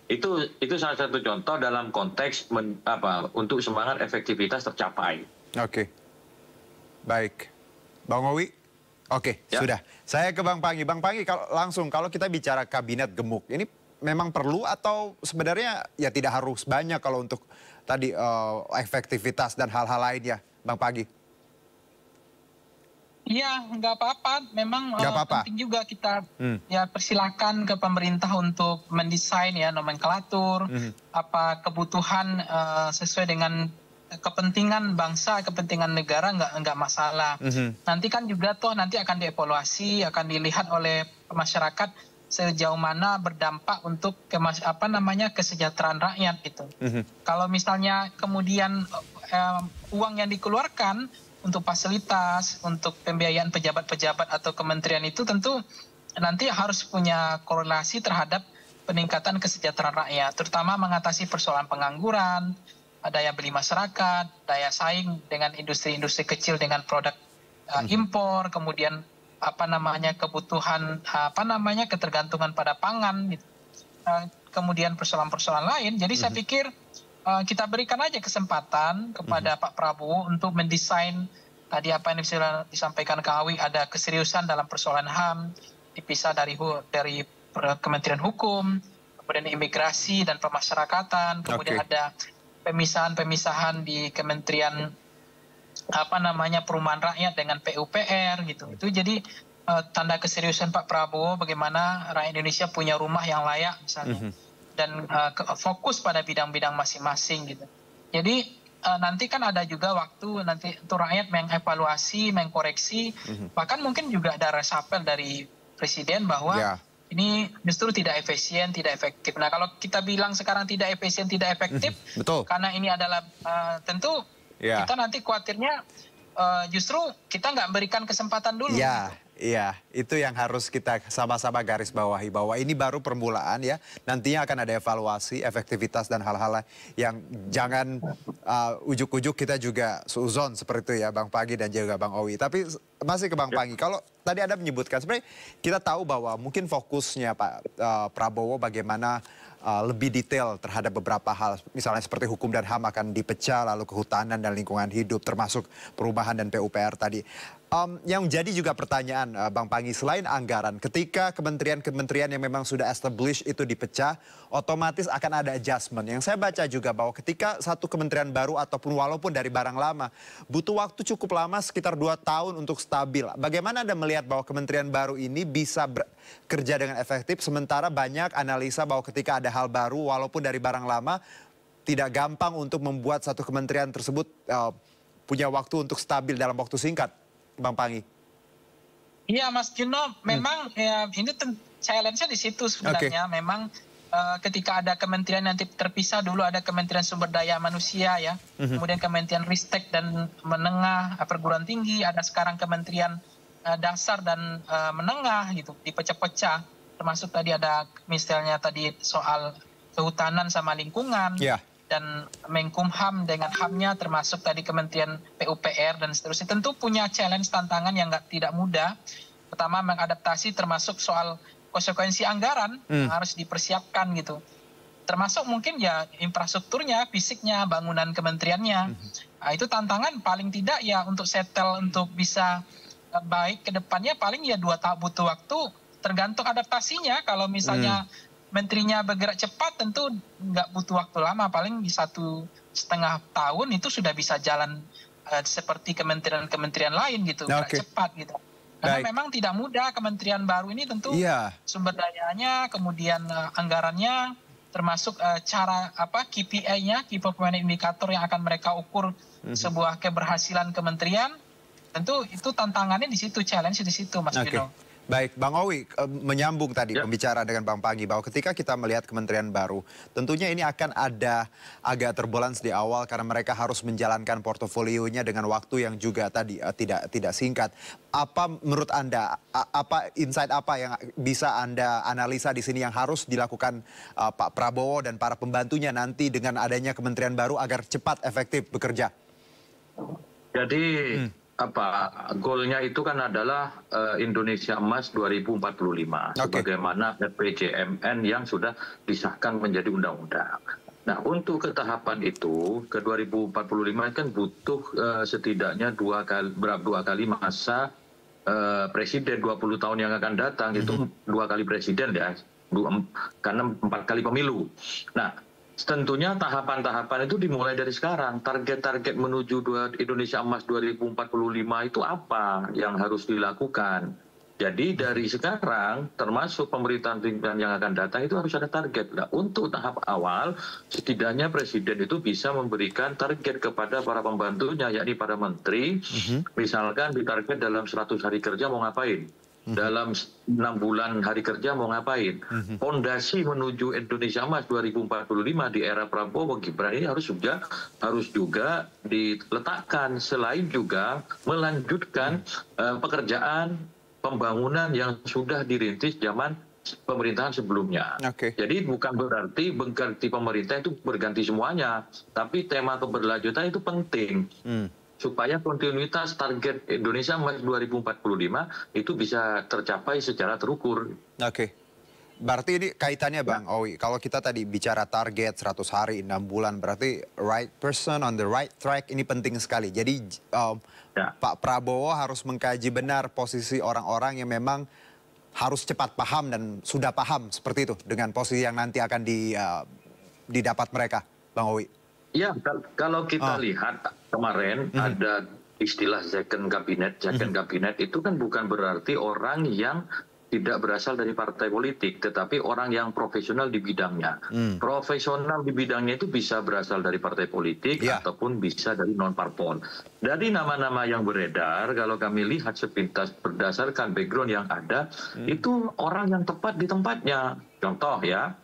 Itu salah satu contoh dalam konteks untuk semangat efektivitas tercapai. Oke, baik, Bang Owi. Oke, Ya. sudah. Saya ke Bang Panggi. Bang Panggi, kalau kita bicara kabinet gemuk, ini memang perlu atau sebenarnya ya tidak harus banyak kalau untuk tadi efektivitas dan hal-hal lainnya, Bang Panggi? Iya, nggak apa-apa. Memang penting juga kita ya persilakan ke pemerintah untuk mendesain ya nomenklatur, apa kebutuhan sesuai dengan kepentingan bangsa, kepentingan negara nggak masalah. Nanti kan juga nanti akan dievaluasi, akan dilihat oleh masyarakat sejauh mana berdampak untuk kesejahteraan rakyat gitu. Kalau misalnya kemudian uang yang dikeluarkan untuk fasilitas, untuk pembiayaan pejabat-pejabat atau kementerian itu tentu nanti harus punya korelasi terhadap peningkatan kesejahteraan rakyat, terutama mengatasi persoalan pengangguran, daya beli masyarakat, daya saing dengan industri-industri kecil dengan produk impor, kemudian kebutuhan ketergantungan pada pangan, gitu. Kemudian persoalan-persoalan lain. Jadi saya pikir kita berikan aja kesempatan kepada Pak Prabowo untuk mendesain tadi apa yang disampaikan Kang Awi, ada keseriusan dalam persoalan HAM, dipisah dari Kementerian Hukum, kemudian imigrasi dan pemasyarakatan, kemudian ada pemisahan-pemisahan di Kementerian Perumahan Rakyat dengan PUPR gitu. Itu jadi tanda keseriusan Pak Prabowo bagaimana rakyat Indonesia punya rumah yang layak misalnya. Dan fokus pada bidang-bidang masing-masing gitu. Jadi nanti kan ada juga waktu nanti untuk rakyat mengevaluasi, mengkoreksi, bahkan mungkin juga ada resapel dari Presiden bahwa ini justru tidak efisien, tidak efektif. Nah kalau kita bilang sekarang tidak efisien, tidak efektif, karena ini adalah tentu kita nanti khawatirnya justru kita nggak berikan kesempatan dulu. Iya, itu yang harus kita sama-sama garis bawahi, bahwa ini baru permulaan ya. Nantinya akan ada evaluasi, efektivitas dan hal-hal yang jangan ujuk-ujuk kita juga seuzon seperti itu ya Bang Panggi dan juga Bang Owi. Tapi masih ke Bang Panggi, kalau tadi Anda menyebutkan sebenarnya kita tahu bahwa mungkin fokusnya Pak Prabowo bagaimana lebih detail terhadap beberapa hal. Misalnya seperti hukum dan HAM akan dipecah, lalu kehutanan dan lingkungan hidup termasuk perubahan dan PUPR tadi. Yang jadi juga pertanyaan Bang Panggi, selain anggaran, ketika kementerian-kementerian yang memang sudah established itu dipecah, otomatis akan ada adjustment. Yang saya baca juga bahwa ketika satu kementerian baru ataupun walaupun dari barang lama, butuh waktu cukup lama sekitar 2 tahun untuk stabil. Bagaimana Anda melihat bahwa kementerian baru ini bisa bekerja dengan efektif, sementara banyak analisa bahwa ketika ada hal baru walaupun dari barang lama, tidak gampang untuk membuat satu kementerian tersebut punya waktu untuk stabil dalam waktu singkat. Bang Panggi. Iya Mas Juno, memang ya, ini challenge-nya di situ sebenarnya. Memang ketika ada kementerian yang terpisah, dulu ada Kementerian Sumber Daya Manusia ya, kemudian Kementerian Ristek dan Menengah, Perguruan Tinggi, ada sekarang Kementerian Dasar dan Menengah gitu, dipecah-pecah. Termasuk tadi ada misalnya tadi soal kehutanan sama lingkungan. Dan Menkumham dengan HAM-nya, termasuk tadi Kementerian PUPR dan seterusnya, tentu punya challenge, tantangan yang tidak mudah. Pertama mengadaptasi, termasuk soal konsekuensi anggaran yang harus dipersiapkan gitu. Termasuk mungkin ya infrastrukturnya, fisiknya, bangunan kementeriannya. Nah, itu tantangan paling tidak ya untuk settle, untuk bisa baik ke depannya paling ya 2 tahun butuh waktu, tergantung adaptasinya. Kalau misalnya menterinya bergerak cepat tentu nggak butuh waktu lama, paling di 1,5 tahun itu sudah bisa jalan seperti kementerian-kementerian lain gitu, cepat gitu. Karena memang tidak mudah kementerian baru ini tentu sumber dayanya, kemudian anggarannya, termasuk cara KPI-nya, Key Performance Indicator yang akan mereka ukur sebuah keberhasilan kementerian, tentu itu tantangannya di situ, challenge di situ Mas Bino. Baik, Bang Owi, menyambung tadi pembicaraan dengan Bang Panggi bahwa ketika kita melihat kementerian baru, tentunya ini akan ada agak turbulence di awal karena mereka harus menjalankan portofolionya dengan waktu yang juga tadi tidak singkat. Apa menurut Anda, insight apa yang bisa Anda analisa di sini yang harus dilakukan Pak Prabowo dan para pembantunya nanti dengan adanya kementerian baru agar cepat efektif bekerja? Jadi goalnya itu kan adalah Indonesia Emas 2045 sebagaimana RPJMN yang sudah disahkan menjadi undang-undang. Nah, untuk ke tahapan itu ke 2045 kan butuh setidaknya dua kali masa presiden 20 tahun yang akan datang, itu 2 kali presiden ya, karena 4 kali pemilu. Nah, tentunya tahapan-tahapan itu dimulai dari sekarang. Target-target menuju Indonesia Emas 2045 itu apa yang harus dilakukan. Jadi dari sekarang termasuk pemerintahan yang akan datang itu harus ada target. Nah, untuk tahap awal setidaknya presiden itu bisa memberikan target kepada para pembantunya, yakni para menteri. Misalkan ditarget dalam 100 hari kerja mau ngapain, dalam 6 bulan hari kerja mau ngapain. Fondasi menuju Indonesia Emas 2045 di era Prabowo Gibran ini harus juga diletakkan, selain juga melanjutkan pekerjaan pembangunan yang sudah dirintis zaman pemerintahan sebelumnya. Jadi bukan berarti berganti pemerintah itu berganti semuanya, tapi tema keberlanjutan itu penting. Supaya kontinuitas target Indonesia Emas 2045 itu bisa tercapai secara terukur. Berarti ini kaitannya Bang Owi, kalau kita tadi bicara target 100 hari, 6 bulan, berarti right person on the right track ini penting sekali. Jadi Pak Prabowo harus mengkaji benar posisi orang-orang yang memang harus cepat paham dan sudah paham seperti itu dengan posisi yang nanti akan didapat mereka, Bang Owi. Ya, kalau kita lihat kemarin ada istilah second cabinet. Second cabinet itu kan bukan berarti orang yang tidak berasal dari partai politik, tetapi orang yang profesional di bidangnya. Profesional di bidangnya itu bisa berasal dari partai politik ataupun bisa dari non-parpol. Dari nama-nama yang beredar, kalau kami lihat sepintas berdasarkan background yang ada, itu orang yang tepat di tempatnya. Contoh ya,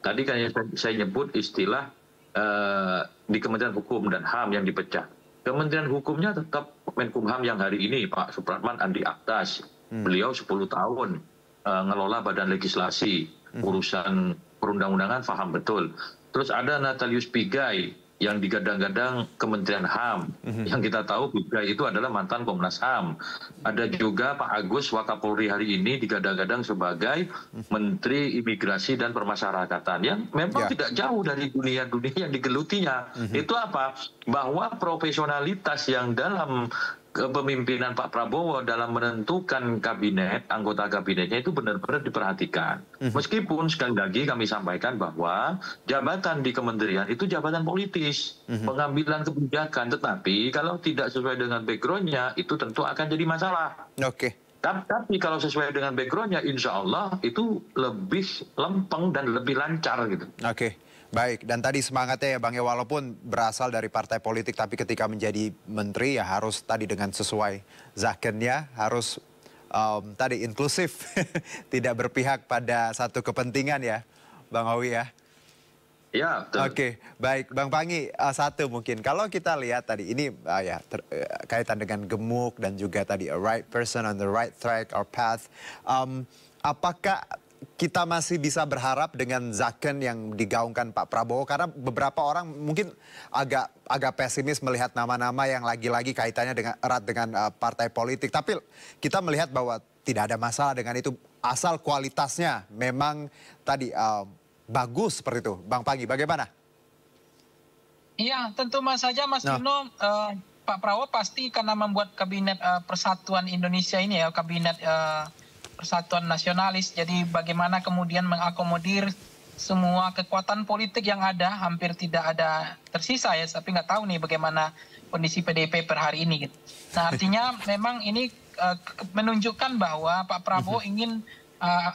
tadi kan saya nyebut istilah di Kementerian Hukum dan HAM yang dipecah. Kementerian Hukumnya tetap Menkumham yang hari ini, Pak Supratman Andi Aktas. Beliau 10 tahun ngelola badan legislasi, urusan perundang-undangan paham betul. Terus ada Natalius Pigai yang digadang-gadang Kementerian HAM, yang kita tahu Pigai itu adalah mantan Komnas HAM. Ada juga Pak Agus Wakapolri hari ini digadang-gadang sebagai Menteri Imigrasi dan Permasyarakatan, yang memang tidak jauh dari dunia-dunia yang digelutinya. Itu apa? Bahwa profesionalitas yang dalam kepemimpinan Pak Prabowo dalam menentukan kabinet, anggota kabinetnya itu benar-benar diperhatikan. Meskipun sekali lagi kami sampaikan bahwa jabatan di kementerian itu jabatan politis, pengambilan kebijakan, tetapi kalau tidak sesuai dengan backgroundnya itu tentu akan jadi masalah. Tapi kalau sesuai dengan backgroundnya, insya Allah itu lebih lempeng dan lebih lancar gitu. Baik, dan tadi semangatnya ya Bang ya, walaupun berasal dari partai politik, tapi ketika menjadi menteri ya harus tadi dengan sesuai zakennya, harus tadi inklusif, tidak berpihak pada satu kepentingan ya Bang Owi ya. Ya, betul. Baik Bang Pangi, satu mungkin, kalau kita lihat tadi ini kaitan dengan gemuk dan juga tadi a right person on the right track or path, apakah kita masih bisa berharap dengan zaken yang digaungkan Pak Prabowo? Karena beberapa orang mungkin agak pesimis melihat nama-nama yang lagi-lagi kaitannya erat dengan partai politik. Tapi kita melihat bahwa tidak ada masalah dengan itu, asal kualitasnya memang tadi bagus seperti itu. Bang Pangi, bagaimana? Iya, tentu saja Mas Dino, Pak Prabowo pasti karena membuat kabinet Persatuan Indonesia ini ya, kabinet Persatuan Nasionalis. Jadi bagaimana kemudian mengakomodir semua kekuatan politik yang ada, hampir tidak ada tersisa ya, tapi nggak tahu nih bagaimana kondisi PDIP per hari ini gitu. Nah, artinya memang ini menunjukkan bahwa Pak Prabowo ingin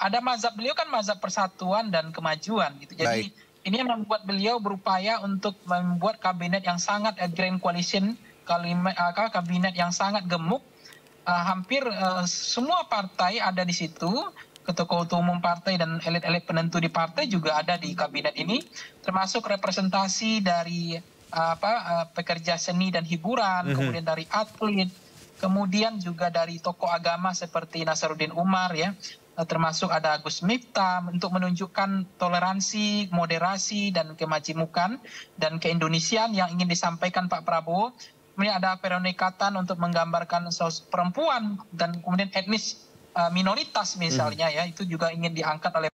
ada mazhab beliau kan mazhab persatuan dan kemajuan gitu. Jadi ini yang membuat beliau berupaya untuk membuat kabinet yang sangat grand coalition, kabinet yang sangat gemuk. Hampir semua partai ada di situ, ketua umum partai dan elit-elit penentu di partai juga ada di kabinet ini, termasuk representasi dari pekerja seni dan hiburan, kemudian dari atlet, kemudian juga dari tokoh agama seperti Nasaruddin Umar ya, termasuk ada Gus Miftah untuk menunjukkan toleransi, moderasi dan kemajemukan dan keindonesiaan yang ingin disampaikan Pak Prabowo. kemudian ada peronikatan untuk menggambarkan sosok perempuan dan kemudian etnis minoritas misalnya ya, itu juga ingin diangkat oleh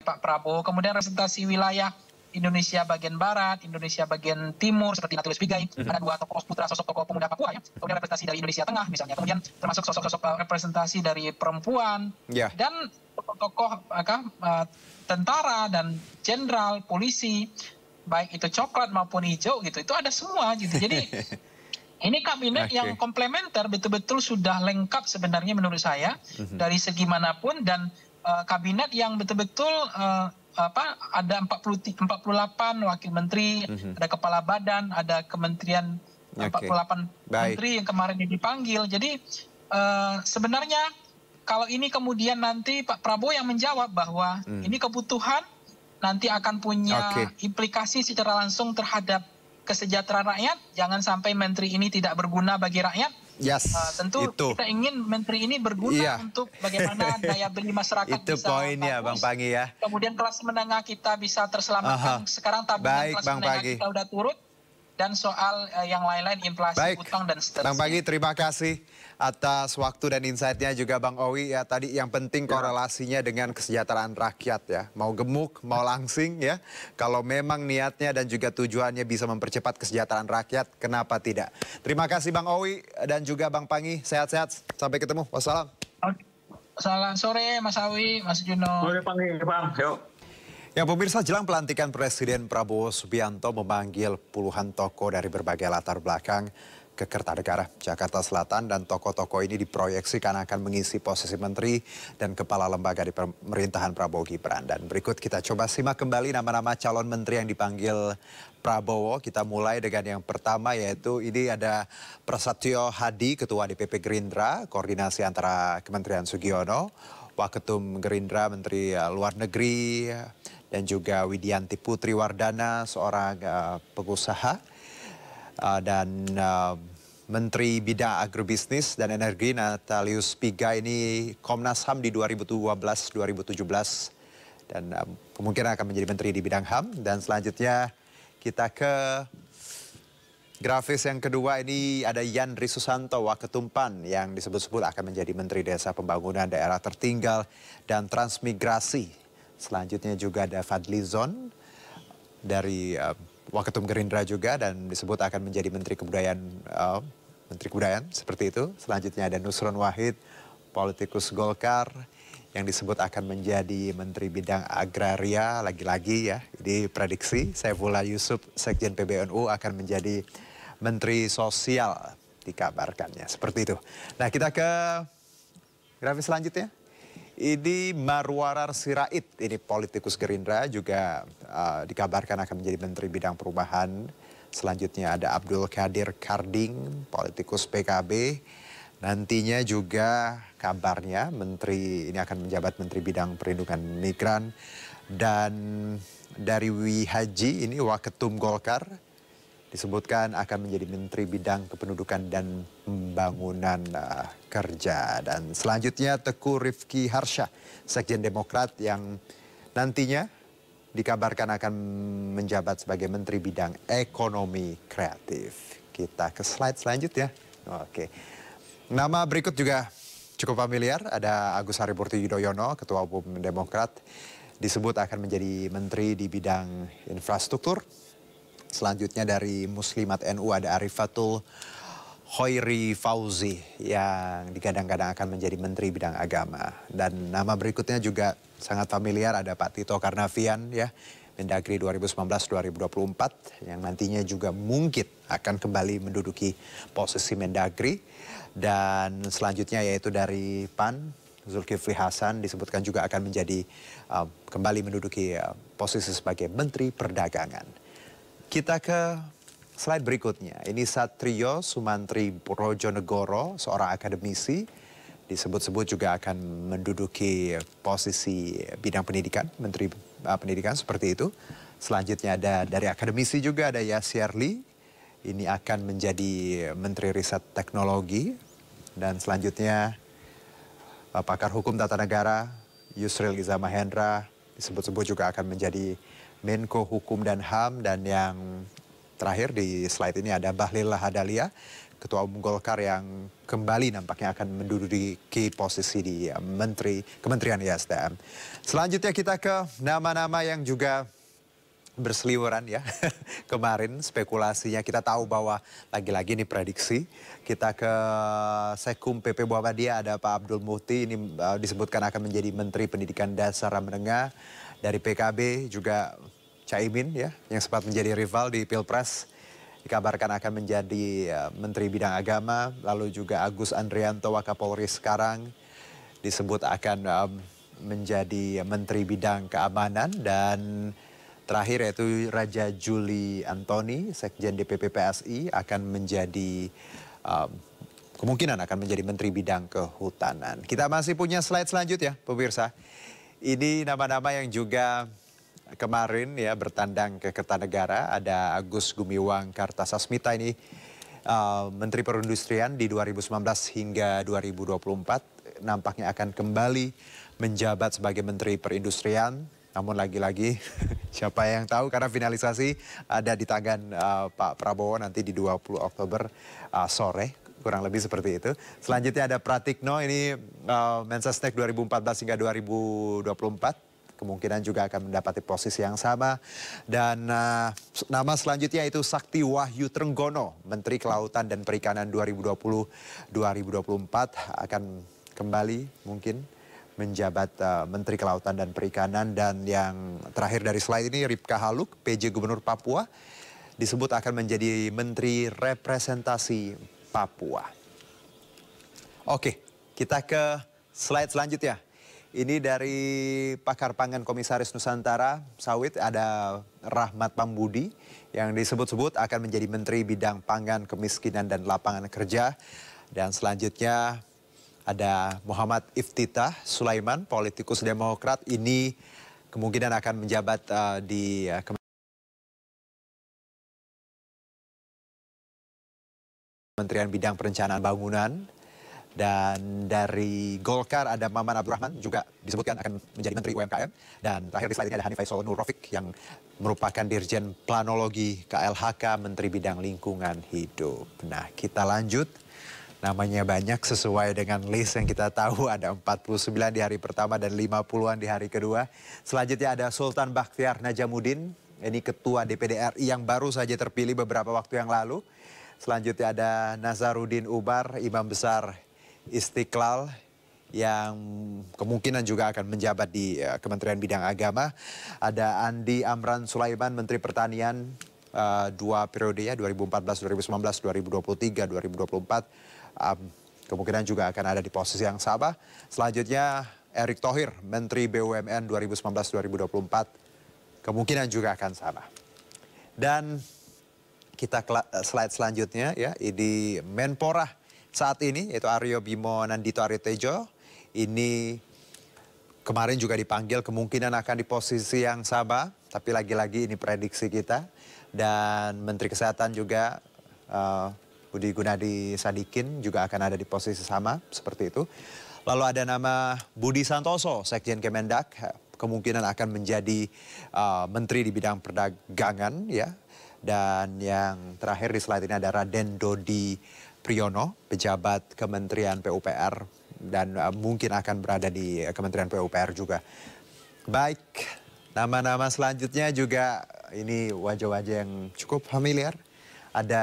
Pak Prabowo. Kemudian representasi wilayah Indonesia bagian barat, Indonesia bagian timur seperti Natulus Pigai, ada 2 tokoh putra sosok tokoh pemuda Papua ya. Kemudian representasi dari Indonesia Tengah misalnya. Kemudian termasuk sosok-sosok representasi dari perempuan dan tokoh tentara dan jenderal, polisi, baik itu coklat maupun hijau gitu. Itu ada semua gitu. Jadi ini kabinet yang komplementer, betul-betul sudah lengkap sebenarnya menurut saya dari segi manapun, dan kabinet yang betul-betul ada 48 wakil menteri, ada kepala badan, ada kementerian 48 menteri yang kemarin dipanggil. Jadi sebenarnya kalau ini kemudian nanti Pak Prabowo yang menjawab bahwa ini kebutuhan nanti akan punya implikasi secara langsung terhadap kesejahteraan rakyat, jangan sampai menteri ini tidak berguna bagi rakyat. Tentu kita ingin menteri ini berguna untuk bagaimana daya beli masyarakat itu bisa poinnya bagus. Bang Pangi ya. Kemudian kelas menengah kita bisa terselamatkan. Sekarang tabungan kelas menengah kita udah turut. Dan soal yang lain-lain, inflasi, utang, dan seterusnya. Bang Pangi, terima kasih atas waktu dan insight-nya juga Bang Owi ya. Tadi yang penting korelasinya dengan kesejahteraan rakyat ya. Mau gemuk, mau langsing ya. Kalau memang niatnya dan juga tujuannya bisa mempercepat kesejahteraan rakyat, kenapa tidak? Terima kasih Bang Owi dan juga Bang Pangi. Sehat-sehat. Sampai ketemu. Wassalam. Selamat sore Mas Awi, Mas Juno. Sore Pangi, Bang. Yuk. Ya pemirsa, jelang pelantikan Presiden Prabowo Subianto memanggil puluhan tokoh dari berbagai latar belakang ke Kertanegara, Jakarta Selatan, dan tokoh-tokoh ini diproyeksikan akan mengisi posisi menteri dan kepala lembaga di pemerintahan Prabowo Gibran. Dan berikut kita coba simak kembali nama-nama calon menteri yang dipanggil Prabowo. Kita mulai dengan yang pertama, yaitu ini ada Prasetyo Hadi, Ketua DPP Gerindra, koordinasi antara Kementerian Sugiono, Waketum Gerindra, Menteri Luar Negeri, dan juga Widianti Putri Wardana, seorang pengusaha, dan Menteri Bidang Agrobisnis dan Energi Natalius Pigai ini Komnas HAM di 2012-2017 dan kemungkinan akan menjadi menteri di bidang HAM. Dan selanjutnya kita ke grafis yang kedua, ini ada Yandri Susanto, Waketum PAN, yang disebut-sebut akan menjadi Menteri Desa Pembangunan Daerah Tertinggal dan Transmigrasi. Selanjutnya juga ada Fadlizon dari Waketum Gerindra juga dan disebut akan menjadi Menteri Kebudayaan seperti itu. Selanjutnya ada Nusron Wahid, politikus Golkar, yang disebut akan menjadi Menteri Bidang Agraria lagi-lagi ya. Ini prediksi. Saifullah Yusuf, Sekjen PBNU, akan menjadi Menteri Sosial dikabarkannya. Seperti itu. Nah, kita ke grafis selanjutnya. Ini Marwarar Sirait, ini politikus Gerindra, juga dikabarkan akan menjadi Menteri Bidang Perubahan. Selanjutnya ada Abdul Qadir Karding, politikus PKB. Nantinya juga kabarnya menteri ini akan menjabat Menteri Bidang Perlindungan Migran. Dan dari Wihaji, ini Waketum Golkar, disebutkan akan menjadi Menteri Bidang Kependudukan dan Pembangunan Kerja. Dan selanjutnya Teguh Rifki Harsha, Sekjen Demokrat, yang nantinya dikabarkan akan menjabat sebagai Menteri Bidang Ekonomi Kreatif. Kita ke slide selanjutnya. Oke. Nama berikut juga cukup familiar, ada Agus Harimurti Yudhoyono, Ketua Umum Demokrat, disebut akan menjadi Menteri di bidang infrastruktur. Selanjutnya dari Muslimat NU ada Arifatul Khoiri Fauzi yang digadang-gadang akan menjadi Menteri Bidang Agama. Dan nama berikutnya juga sangat familiar, ada Pak Tito Karnavian ya, Mendagri 2019-2024 yang nantinya juga mungkin akan kembali menduduki posisi Mendagri. Dan selanjutnya yaitu dari PAN, Zulkifli Hasan disebutkan juga akan menjadi kembali menduduki posisi sebagai Menteri Perdagangan. Kita ke slide berikutnya. Ini Satrio Sumantri Brojonegoro, seorang akademisi, disebut-sebut juga akan menduduki posisi bidang pendidikan, Menteri Pendidikan seperti itu. Selanjutnya ada dari akademisi juga ada Yasyarli, ini akan menjadi Menteri Riset Teknologi. Dan selanjutnya pakar hukum tata negara Yusril Iza Mahendra, disebut-sebut juga akan menjadi Menko Hukum dan HAM, dan yang terakhir di slide ini ada Bahlil Lahadalia, Ketua Umum Golkar yang kembali nampaknya akan menduduki posisi di Kementerian ISDM. Selanjutnya kita ke nama-nama yang juga berseliweran ya. Kemarin spekulasinya kita tahu bahwa lagi-lagi ini prediksi. Kita ke Sekum PP Muhammadiyah, ada Pak Abdul Muhti, ini disebutkan akan menjadi Menteri Pendidikan Dasar dan Menengah. Dari PKB juga Caimin ya, yang sempat menjadi rival di Pilpres, dikabarkan akan menjadi Menteri Bidang Agama. Lalu juga Agus Andrianto Wakapolri sekarang disebut akan menjadi Menteri Bidang Keamanan. Dan terakhir yaitu Raja Juli Antoni, Sekjen DPP PSI, akan menjadi kemungkinan akan menjadi Menteri Bidang Kehutanan. Kita masih punya slide selanjutnya, pemirsa. Ini nama-nama yang juga kemarin ya bertandang ke Kertanegara. Ada Agus Gumiwang Kartasasmita, ini Menteri Perindustrian di 2019 hingga 2024. Nampaknya akan kembali menjabat sebagai Menteri Perindustrian. Namun lagi-lagi siapa yang tahu, karena finalisasi ada di tangan Pak Prabowo nanti di 20 Oktober sore. Kurang lebih seperti itu. Selanjutnya ada Pratikno, ini Mensesnek 2014 hingga 2024. Kemungkinan juga akan mendapati posisi yang sama. Dan nama selanjutnya itu Sakti Wahyu Trenggono, Menteri Kelautan dan Perikanan 2020-2024. Akan kembali mungkin menjabat Menteri Kelautan dan Perikanan. Dan yang terakhir dari slide ini Ripka Haluk, PJ Gubernur Papua, disebut akan menjadi Menteri Representasi Papua. Oke, kita ke slide selanjutnya. Ini dari pakar pangan Komisaris Nusantara Sawit, ada Rahmat Pambudi yang disebut-sebut akan menjadi Menteri Bidang Pangan, Kemiskinan dan Lapangan Kerja. Dan selanjutnya ada Muhammad Iftitah Sulaiman, politikus Demokrat. Ini kemungkinan akan menjabat di Kementerian Bidang Perencanaan Bangunan. Dan dari Golkar ada Maman Abdurrahman, juga disebutkan akan menjadi Menteri UMKM. Dan terakhir di slide ini ada Hanif Faisal Nur Rafiq yang merupakan Dirjen Planologi KLHK, Menteri Bidang Lingkungan Hidup. Nah, kita lanjut. Namanya banyak sesuai dengan list yang kita tahu, ada 49 di hari pertama dan 50-an di hari kedua. Selanjutnya ada Sultan Bakhtiar Najamuddin, ini Ketua DPD RI yang baru saja terpilih beberapa waktu yang lalu. Selanjutnya ada Nazaruddin Ubar, Imam Besar Istiqlal, yang kemungkinan juga akan menjabat di Kementerian Bidang Agama. Ada Andi Amran Sulaiman, Menteri Pertanian 2 periode ya, 2014, 2019, 2023, 2024. Kemungkinan juga akan ada di posisi yang sama. Selanjutnya Erick Thohir, Menteri BUMN 2019-2024. Kemungkinan juga akan sama. Dan kita ke slide selanjutnya ya, ini Menpora saat ini yaitu Aryo Bimo Nandito Aritejo. Ini kemarin juga dipanggil, kemungkinan akan di posisi yang sama, tapi lagi-lagi ini prediksi kita. Dan Menteri Kesehatan juga Budi Gunadi Sadikin juga akan ada di posisi sama seperti itu. Lalu ada nama Budi Santoso, Sekjen Kemendak, kemungkinan akan menjadi Menteri di bidang perdagangan ya. Dan yang terakhir di slide ini ada Raden Dodi Priyono, pejabat Kementerian PUPR, dan mungkin akan berada di Kementerian PUPR juga. Baik, nama-nama selanjutnya juga ini wajah-wajah yang cukup familiar. Ada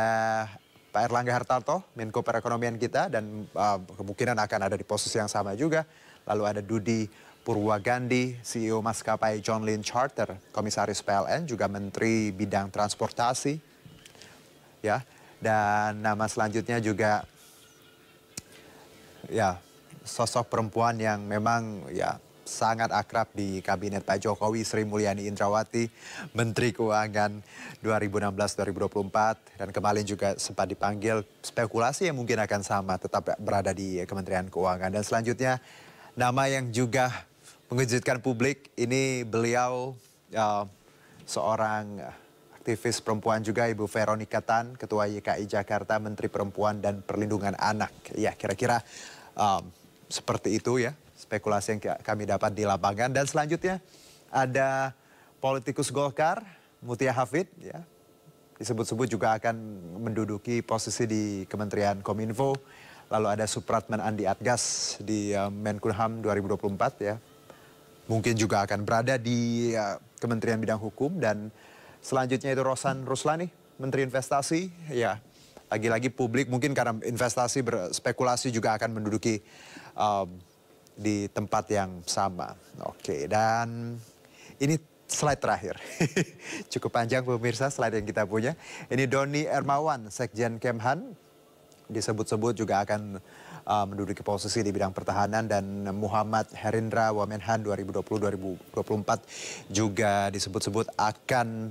Pak Erlangga Hartarto, Menko Perekonomian kita, dan kemungkinan akan ada di posisi yang sama juga. Lalu ada Dudi Purwagandi, CEO Maskapai John Lynn Charter, Komisaris PLN, juga Menteri Bidang Transportasi. Ya, dan nama selanjutnya juga ya sosok perempuan yang memang ya sangat akrab di kabinet Pak Jokowi, Sri Mulyani Indrawati, Menteri Keuangan 2016-2024. Dan kemarin juga sempat dipanggil, spekulasi yang mungkin akan sama, tetap berada di Kementerian Keuangan. Dan selanjutnya nama yang juga mengejutkan publik, ini beliau seorang aktivis perempuan juga, Ibu Veronica Tan, Ketua YKI Jakarta, Menteri Perempuan dan Perlindungan Anak. Ya, kira-kira seperti itu ya spekulasi yang kami dapat di lapangan. Dan selanjutnya ada politikus Golkar, Mutia Hafid, ya, disebut-sebut juga akan menduduki posisi di Kementerian Kominfo. Lalu ada Supratman Andi Adgas di Menkumham 2024, ya. Mungkin juga akan berada di Kementerian Bidang Hukum. Dan selanjutnya itu Rosan Ruslani, Menteri Investasi, ya. Lagi-lagi publik mungkin karena investasi berspekulasi juga akan menduduki di tempat yang sama. Oke, dan ini slide terakhir. Cukup panjang pemirsa slide yang kita punya. Ini Doni Ermawan, Sekjen Kemhan. Disebut-sebut juga akan menduduki posisi di bidang pertahanan. Dan Muhammad Herindra Wamenhan 2020-2024 juga disebut-sebut akan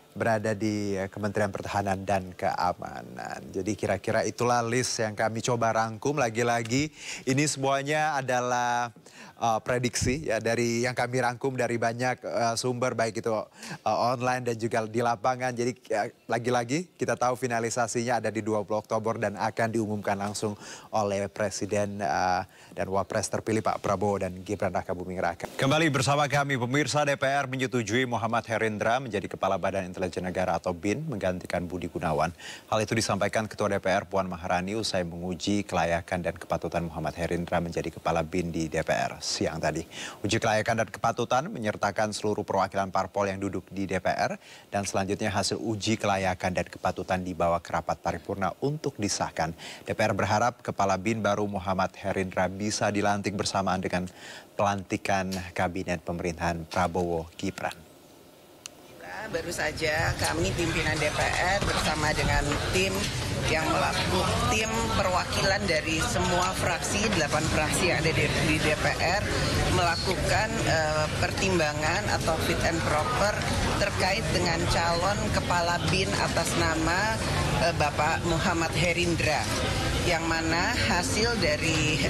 berada di Kementerian Pertahanan dan Keamanan. Jadi kira-kira itulah list yang kami coba rangkum. Lagi-lagi ini semuanya adalah prediksi ya dari yang kami rangkum dari banyak sumber, baik itu online dan juga di lapangan. Jadi lagi-lagi kita tahu finalisasinya ada di 20 Oktober dan akan diumumkan langsung oleh Presiden dan Wapres terpilih Pak Prabowo dan Gibran Rakabuming Raka. Kembali bersama kami pemirsa. DPR menyetujui Muhammad Herindra menjadi Kepala Badan Intelijen Negara atau BIN menggantikan Budi Gunawan. Hal itu disampaikan Ketua DPR Puan Maharani usai menguji kelayakan dan kepatutan Muhammad Herindra menjadi Kepala BIN di DPR siang tadi. Uji kelayakan dan kepatutan menyertakan seluruh perwakilan parpol yang duduk di DPR dan selanjutnya hasil uji kelayakan dan kepatutan dibawa ke rapat paripurna untuk disahkan. DPR berharap Kepala BIN baru Muhammad Herindra bisa dilantik bersamaan dengan pelantikan Kabinet Pemerintahan Prabowo Gibran. Baru saja kami pimpinan DPR bersama dengan tim yang melakukan tim perwakilan dari semua fraksi, 8 fraksi yang ada di DPR melakukan pertimbangan atau fit and proper terkait dengan calon kepala BIN atas nama Bapak Muhammad Herindra, yang mana hasil dari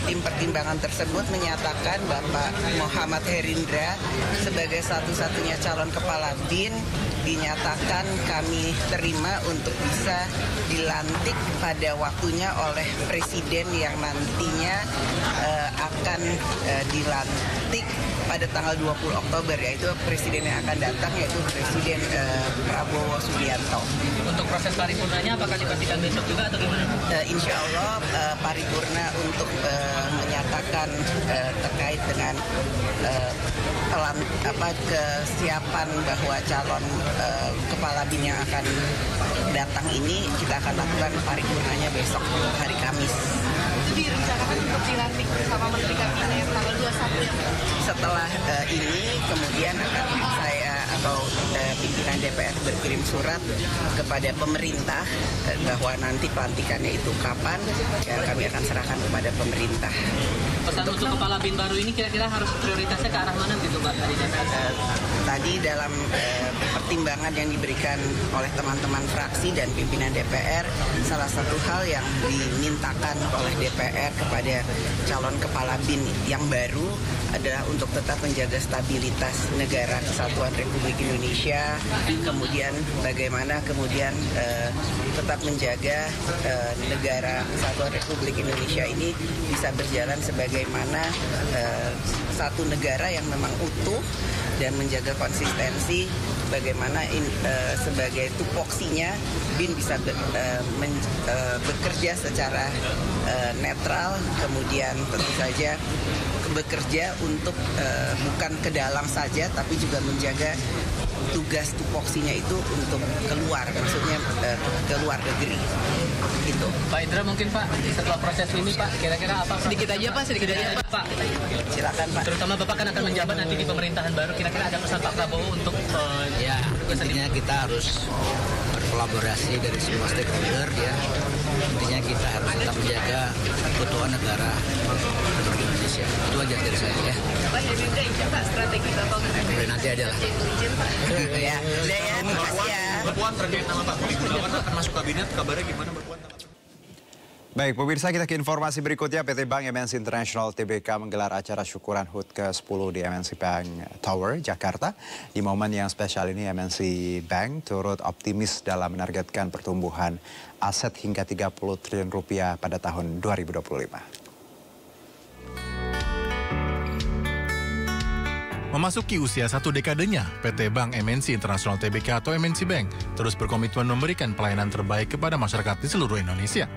tim pertimbangan tersebut menyatakan Bapak Muhammad Herindra sebagai satu-satunya calon kepala BIN dinyatakan kami terima untuk bisa dilantik pada waktunya oleh Presiden yang nantinya akan dilantik pada tanggal 20 Oktober, yaitu Presiden yang akan datang, yaitu Presiden Prabowo Subianto. Untuk proses paripurnanya apakah dipastikan besok juga atau gimana? Insya Allah paripurna untuk menyatakan terkait dengan kesiapan bahwa calon kepala BIN yang akan datang ini kita akan lakukan paripurnanya besok hari Kamis. Itu direncanakan untuk dilantik bersama Menteri Kabinet tanggal 21 ya? Setelah ini kemudian akan saya atau pimpinan DPR berkirim surat kepada pemerintah bahwa nanti pelantikannya itu kapan, ya kami akan serahkan kepada pemerintah. Pesan untuk kepala BIN baru ini kira-kira harus prioritasnya ke arah mana gitu Mbak dari DPR? Tadi dalam pertimbangan yang diberikan oleh teman-teman fraksi dan pimpinan DPR, salah satu hal yang dimintakan oleh DPR kepada calon kepala BIN yang baru adalah untuk tetap menjaga stabilitas negara kesatuan Republik Indonesia, kemudian bagaimana kemudian tetap menjaga negara kesatuan Republik Indonesia ini bisa berjalan sebagaimana satu negara yang memang utuh dan menjaga konsistensi bagaimana sebagai tupoksinya BIN bisa bekerja secara netral, kemudian tentu saja bekerja untuk bukan ke dalam saja tapi juga menjaga tugas tupoksinya itu untuk keluar, maksudnya ke luar negeri. Gitu. Pak Indra mungkin Pak setelah proses ini Pak kira-kira apa? Sedikit aja Pak, sedikit aja Pak. Silakan Pak. Terutama Bapak kan akan menjabat nanti di pemerintahan baru, kira-kira ada pesan Pak Prabowo untuk ya intinya kita harus berkolaborasi dari semua stakeholder ya. Intinya kita harus tetap menjaga keutuhan negara Republik Indonesia. Itu aja dari saya ya. Pak Herindra insya Allah strategi Bapak nanti ada lah. Ya, makasih ya. Mbak Puan terkait nama Pak Budi Gunawan akan masuk kabinet, kabarnya gimana Mbak Puan? Baik, pemirsa, kita ke informasi berikutnya. PT Bank MNC International Tbk menggelar acara syukuran HUT ke-10 di MNC Bank Tower, Jakarta. Di momen yang spesial ini, MNC Bank turut optimis dalam menargetkan pertumbuhan aset hingga 30 triliun rupiah pada tahun 2025. Memasuki usia 1 dekadenya, PT Bank MNC International Tbk atau MNC Bank terus berkomitmen memberikan pelayanan terbaik kepada masyarakat di seluruh Indonesia.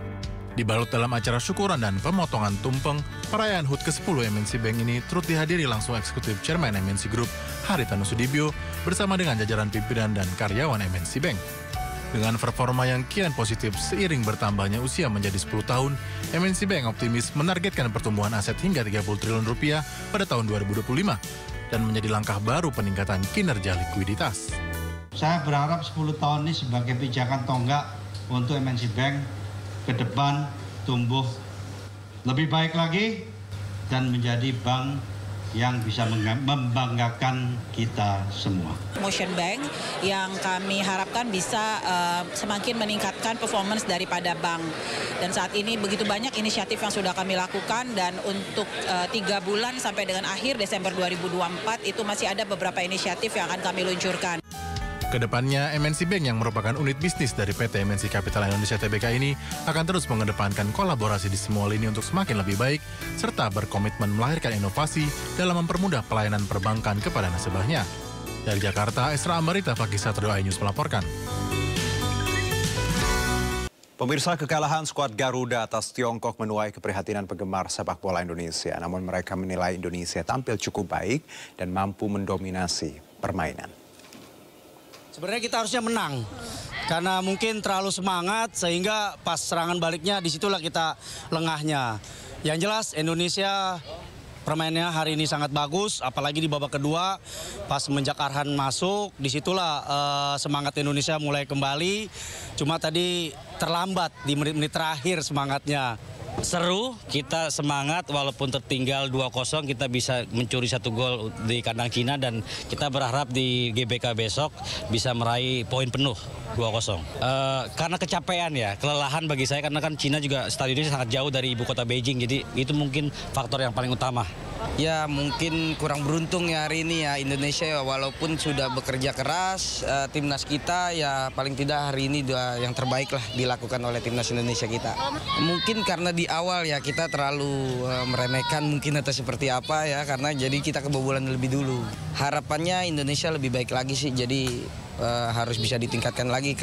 Dibalut dalam acara syukuran dan pemotongan tumpeng, perayaan HUT ke-10 MNC Bank ini turut dihadiri langsung Eksekutif Chairman MNC Group Haritanu Sudibyo bersama dengan jajaran pimpinan dan karyawan MNC Bank. Dengan performa yang kian positif seiring bertambahnya usia menjadi 10 tahun, MNC Bank optimis menargetkan pertumbuhan aset hingga 30 triliun rupiah pada tahun 2025 dan menjadi langkah baru peningkatan kinerja likuiditas. Saya berharap 10 tahun ini sebagai pijakan tonggak untuk MNC Bank ke depan tumbuh lebih baik lagi dan menjadi bank yang bisa membanggakan kita semua. Motion Bank yang kami harapkan bisa semakin meningkatkan performance daripada bank. Dan saat ini begitu banyak inisiatif yang sudah kami lakukan dan untuk 3 bulan sampai dengan akhir Desember 2024 itu masih ada beberapa inisiatif yang akan kami luncurkan. Kedepannya, MNC Bank yang merupakan unit bisnis dari PT MNC Capital Indonesia Tbk ini akan terus mengedepankan kolaborasi di semua lini untuk semakin lebih baik, serta berkomitmen melahirkan inovasi dalam mempermudah pelayanan perbankan kepada nasabahnya. Dari Jakarta, Esra Ambarita, Fakih Satrio iNews melaporkan. Pemirsa, kekalahan skuad Garuda atas Tiongkok menuai keprihatinan penggemar sepak bola Indonesia. Namun mereka menilai Indonesia tampil cukup baik dan mampu mendominasi permainan. Sebenarnya kita harusnya menang, karena mungkin terlalu semangat sehingga pas serangan baliknya disitulah kita lengahnya. Yang jelas Indonesia permainannya hari ini sangat bagus, apalagi di babak kedua pas semenjak Arhan masuk, disitulah semangat Indonesia mulai kembali. Cuma tadi terlambat di menit-menit terakhir semangatnya. Seru, kita semangat walaupun tertinggal 2-0 kita bisa mencuri 1 gol di kandang Cina dan kita berharap di GBK besok bisa meraih poin penuh 2-0. Karena kecapean ya, kelelahan bagi saya karena kan Cina juga stadionnya sangat jauh dari ibu kota Beijing, jadi itu mungkin faktor yang paling utama. Ya mungkin kurang beruntung ya hari ini ya Indonesia ya, walaupun sudah bekerja keras timnas kita ya paling tidak hari ini yang terbaik lah dilakukan oleh timnas Indonesia kita. Mungkin karena di awal ya kita terlalu meremehkan mungkin atau seperti apa ya, karena jadi kita kebobolan lebih dulu. Harapannya Indonesia lebih baik lagi sih, jadi harus bisa ditingkatkan lagi kerja